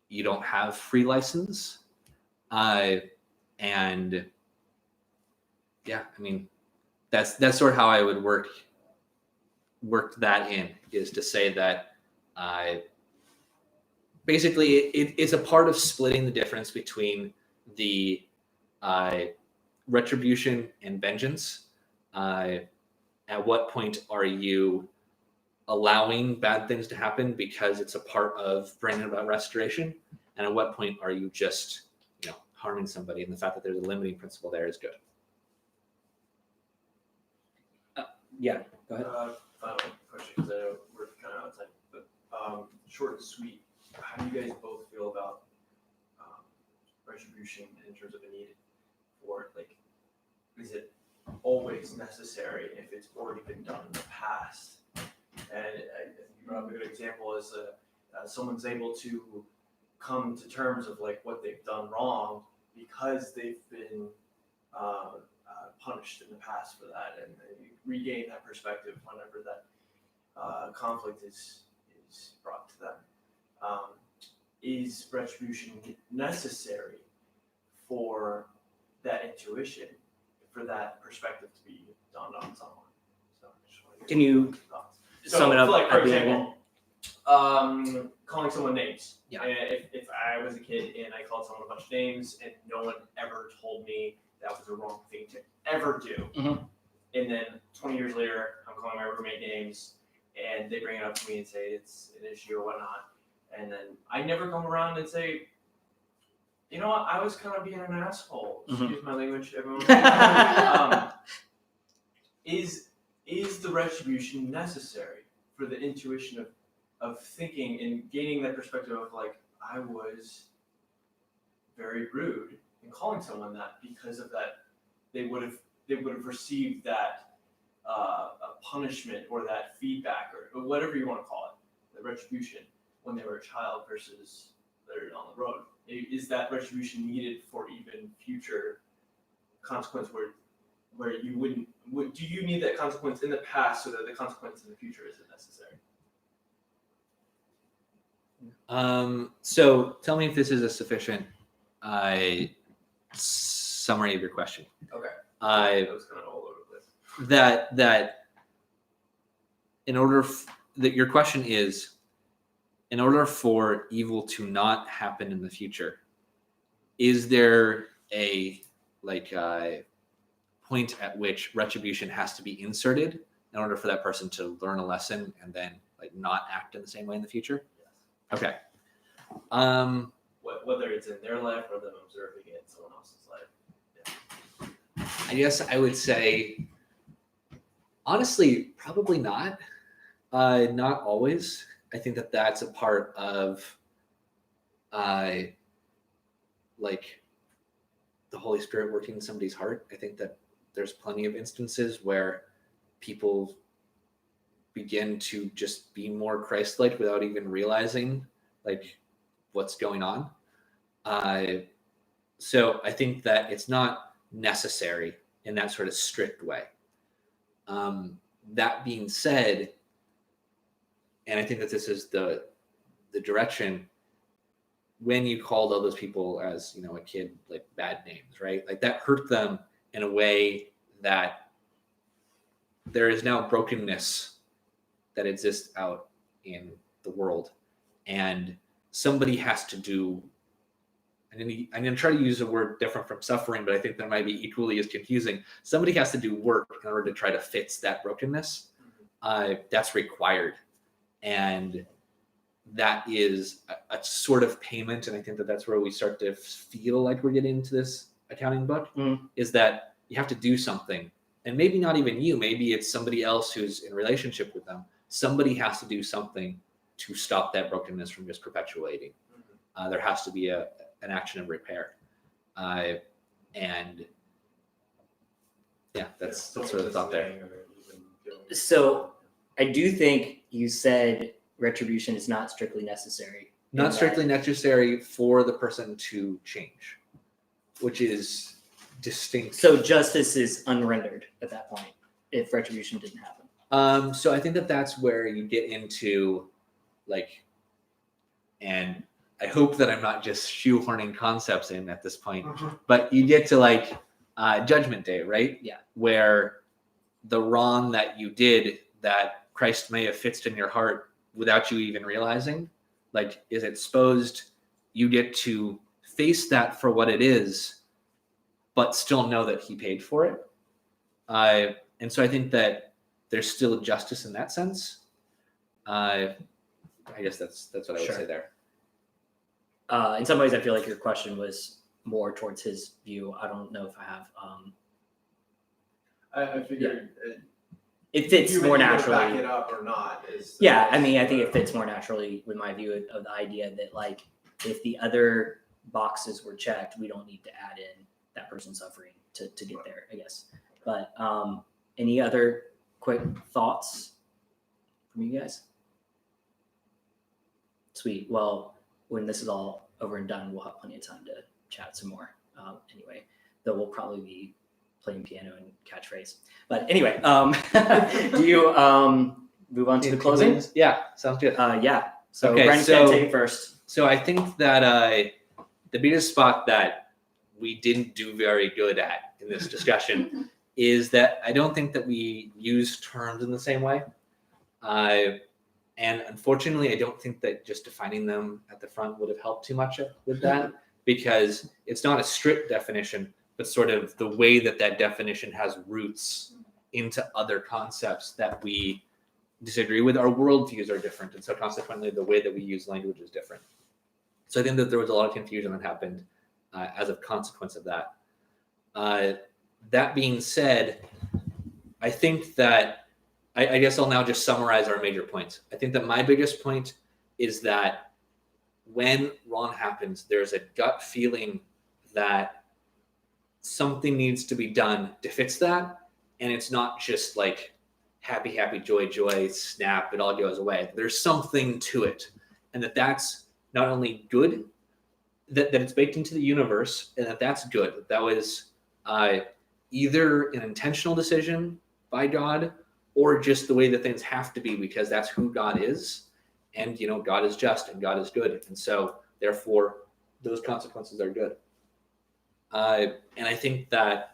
you don't have free license. And yeah, I mean, that's sort of how I would work that in, is to say that basically it's a part of splitting the difference between the retribution and vengeance. At what point are you allowing bad things to happen because it's a part of bringing about restoration? And at what point are you just, harming somebody? And the fact that there's a limiting principle there is good. Yeah. Go ahead. Final question, because I know we're kind of out of time, but short and sweet. How do you guys both feel about retribution in terms of a need for it? Like, is it always necessary if it's already been done in the past? And I think you brought up a good example is someone's able to come to terms of like what they've done wrong because they've been punished in the past for that, and you regain that perspective whenever that conflict is brought to them. Is retribution necessary for that intuition, for that perspective to be done on someone? So I just wanted to Can you get thoughts. sum it up like, for at the end? example, calling someone names. Yeah. If I was a kid and I called someone a bunch of names and no one ever told me that was the wrong thing to ever do, Mhm. and then 20 years later, I'm calling my roommate names and they bring it up to me and say it's an issue or whatnot, and then I never come around and say, you know what, I was kind of being an asshole. Excuse my language, everyone. Is the retribution necessary for the intuition of thinking and gaining that perspective of like, I was very rude in calling someone that because of that they would have received that a punishment or that feedback or whatever you want to call it, the retribution when they were a child versus later down the road. Is that retribution needed for even future consequence where you do you need that consequence in the past so that the consequence in the future isn't necessary? So tell me if this is a sufficient summary of your question. Okay. I That was kind of all over the place. that in order that your question is, in order for evil to not happen in the future, is there a point at which retribution has to be inserted in order for that person to learn a lesson and then like not act in the same way in the future? Yes. Okay. Whether it's in their life or them observing it in someone else's life. I guess I would say, honestly, probably not. Not always. I think that that's a part of, like, the Holy Spirit working in somebody's heart. I think that there's plenty of instances where people begin to just be more Christ-like without even realizing, like, what's going on. So I think that it's not necessary in that sort of strict way. That being said, and I think that this is the direction, when you called all those people as, a kid, like bad names, right? Like that hurt them in a way that there is now brokenness that exists out in the world. And somebody has to do, I'm going to try to use a word different from suffering, but I think that might be equally as confusing. Somebody has to do work in order to try to fix that brokenness. That's required. And that is a sort of payment. And I think that that's where we start to feel like we're getting into this accounting book, is that you have to do something. And maybe not even you, maybe it's somebody else who's in relationship with them. Somebody has to do something to stop that brokenness from just perpetuating. There has to be an action of repair. And yeah, that's sort of the thought there. So I do think you said retribution is not strictly necessary. Not strictly necessary for the person to change, which is distinct. So justice is unrendered at that point if retribution didn't happen. So I think that that's where you get into, like, and I hope that I'm not just shoehorning concepts in at this point, but you get to like Judgment Day, right? Yeah. Where the wrong that you did that Christ may have fixed in your heart without you even realizing, like, is exposed. You get to face that for what it is, but still know that he paid for it. And so I think that there's still justice in that sense. I guess that's what I would say there. In some ways, I feel like your question was more towards his view. I don't know if I have. I figured It fits more naturally. Back it up or not? Yeah, I mean, I think it fits more naturally with my view of the idea that, like, if the other boxes were checked, we don't need to add in that person suffering to get there, I guess. But any other quick thoughts from you guys? Sweet. Well, when this is all over and done, we'll have plenty of time to chat some more. Anyway, though we'll probably be playing piano and catchphrase. But anyway, do you move on to the closing? Yeah, sounds good. Yeah. So Okay, Brandon's gonna take it first. So I think that the biggest spot that we didn't do very good at in this discussion is that I don't think that we use terms in the same way. And unfortunately, I don't think that just defining them at the front would have helped too much with that, because it's not a strict definition, but sort of the way that that definition has roots into other concepts that we disagree with. Our worldviews are different, and so consequently, the way that we use language is different. So I think that there was a lot of confusion that happened as a consequence of that. That being said, I think that I guess I'll now just summarize our major points. I think that my biggest point is that when wrong happens, there's a gut feeling that something needs to be done to fix that. And it's not just like happy, happy, joy, joy, snap, it all goes away. There's something to it. And that's not only good, that it's baked into the universe, and that's good. That was either an intentional decision by God, or just the way that things have to be because that's who God is. And, God is just and God is good. And so therefore those consequences are good. And I think that's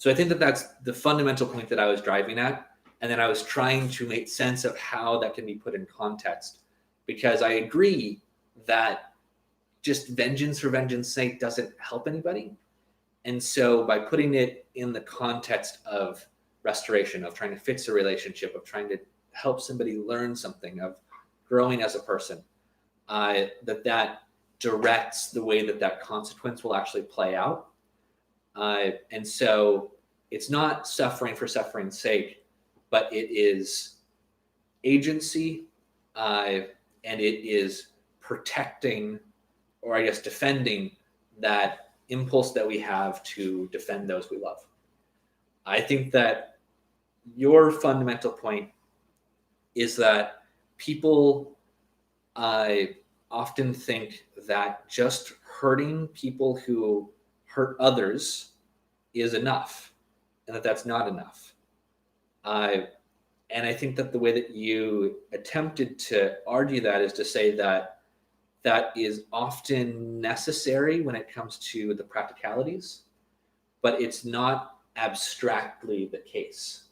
the fundamental point that I was driving at. And then I was trying to make sense of how that can be put in context, because I agree that just vengeance for vengeance sake doesn't help anybody. And so by putting it in the context of restoration, of trying to fix a relationship, of trying to help somebody learn something, of growing as a person, that directs the way that consequence will actually play out. And so it's not suffering for suffering's sake, but it is agency, and it is protecting, or I guess defending, that impulse that we have to defend those we love. I think that your fundamental point is that people often think that just hurting people who hurt others is enough, and that's not enough. And I think that the way that you attempted to argue that is to say that that is often necessary when it comes to the practicalities, but it's not abstractly the case.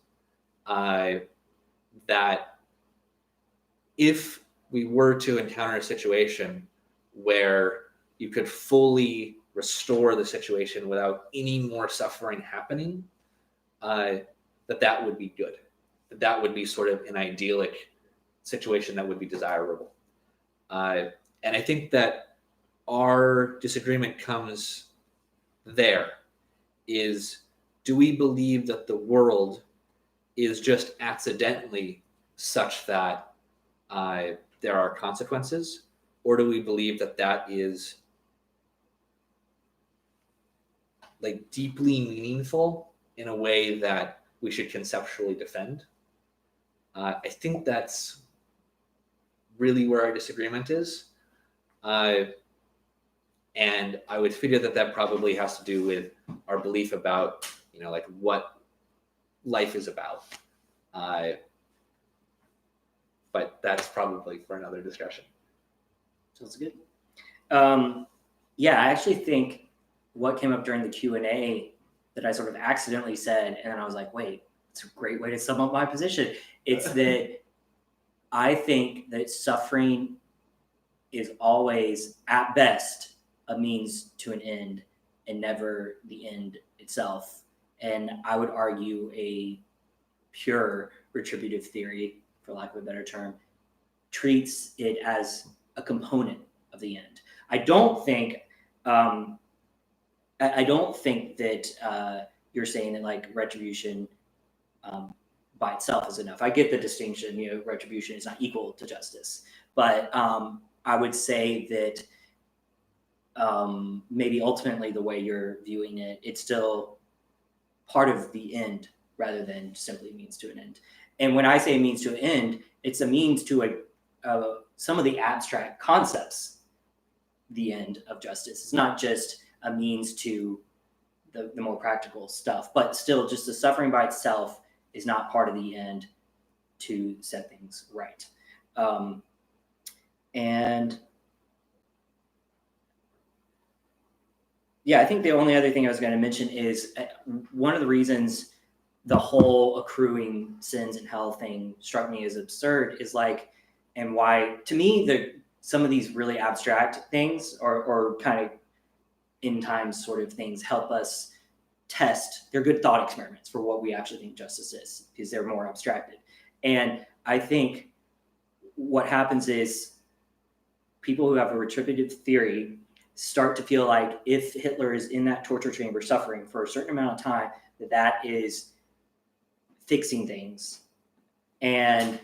That if we were to encounter a situation where you could fully restore the situation without any more suffering happening, that would be good. That would be sort of an idyllic situation that would be desirable. And I think that our disagreement comes there, is, do we believe that the world is just accidentally such that there are consequences, or do we believe that is like deeply meaningful in a way that we should conceptually defend? I think that's really where our disagreement is. And I would figure that probably has to do with our belief about, like what life is about. But that's probably for another discussion. Sounds good. Yeah, I actually think what came up during the Q&A that I sort of accidentally said, and then I was like, wait, it's a great way to sum up my position. It's that I think that suffering is always, at best, a means to an end and never the end itself. And I would argue a pure retributive theory, for lack of a better term, treats it as a component of the end. I don't think that you're saying that like retribution by itself is enough. I get the distinction, retribution is not equal to justice, but I would say that maybe ultimately the way you're viewing it, it's still part of the end rather than simply means to an end. And when I say means to an end, it's a means to some of the abstract concepts, the end of justice. It's not just a means to the more practical stuff, but still just the suffering by itself is not part of the end to set things right. And yeah, I think the only other thing I was going to mention is one of the reasons the whole accruing sins and hell thing struck me as absurd is like, and why, to me, some of these really abstract things or kind of in time sort of things help us test. They're good thought experiments for what we actually think justice is, because they're more abstracted. And I think what happens is people who have a retributive theory start to feel like if Hitler is in that torture chamber suffering for a certain amount of time, that is fixing things. And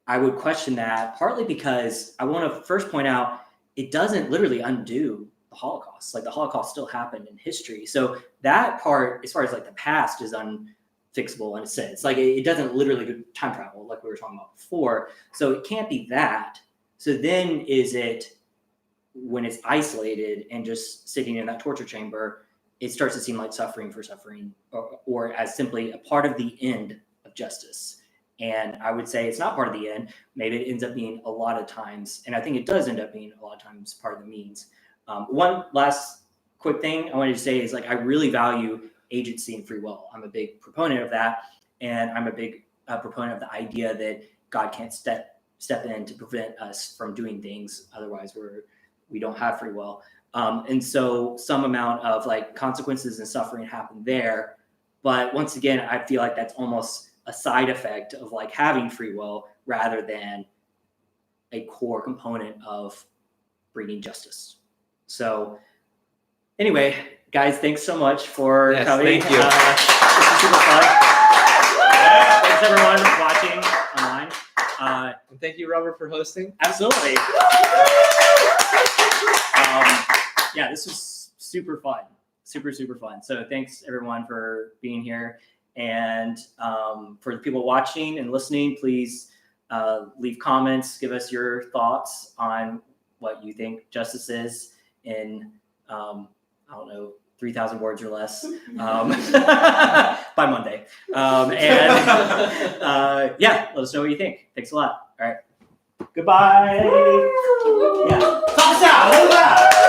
I would question that, partly because I want to first point out it doesn't literally undo the Holocaust. Like, the Holocaust still happened in history. So that part, as far as like the past, is unfixable in a sense. Like, it doesn't literally do time travel like we were talking about before. So it can't be that. So then is it, when it's isolated and just sitting in that torture chamber, it starts to seem like suffering for suffering, or as simply a part of the end of justice. And I would say it's not part of the end. Maybe it ends up being a lot of times, and I think it does end up being a lot of times part of the means. One last quick thing I wanted to say is, like, I really value agency and free will. I'm a big proponent of that, and I'm a big proponent of the idea that God can't step in to prevent us from doing things. Otherwise, we don't have free will. And so some amount of like consequences and suffering happen there. But once again, I feel like that's almost a side effect of like having free will rather than a core component of bringing justice. So anyway, guys, thanks so much for coming. Thank you. This is super fun. Thanks everyone watching online. And thank you, Robert, for hosting. Absolutely. Yeah, this was super fun, super fun. So thanks everyone for being here. And for the people watching and listening, please leave comments, give us your thoughts on what you think justice is in, I don't know, 3,000 words or less by Monday. Yeah, let us know what you think. Thanks a lot. All right. Goodbye. Yeah. Toss out.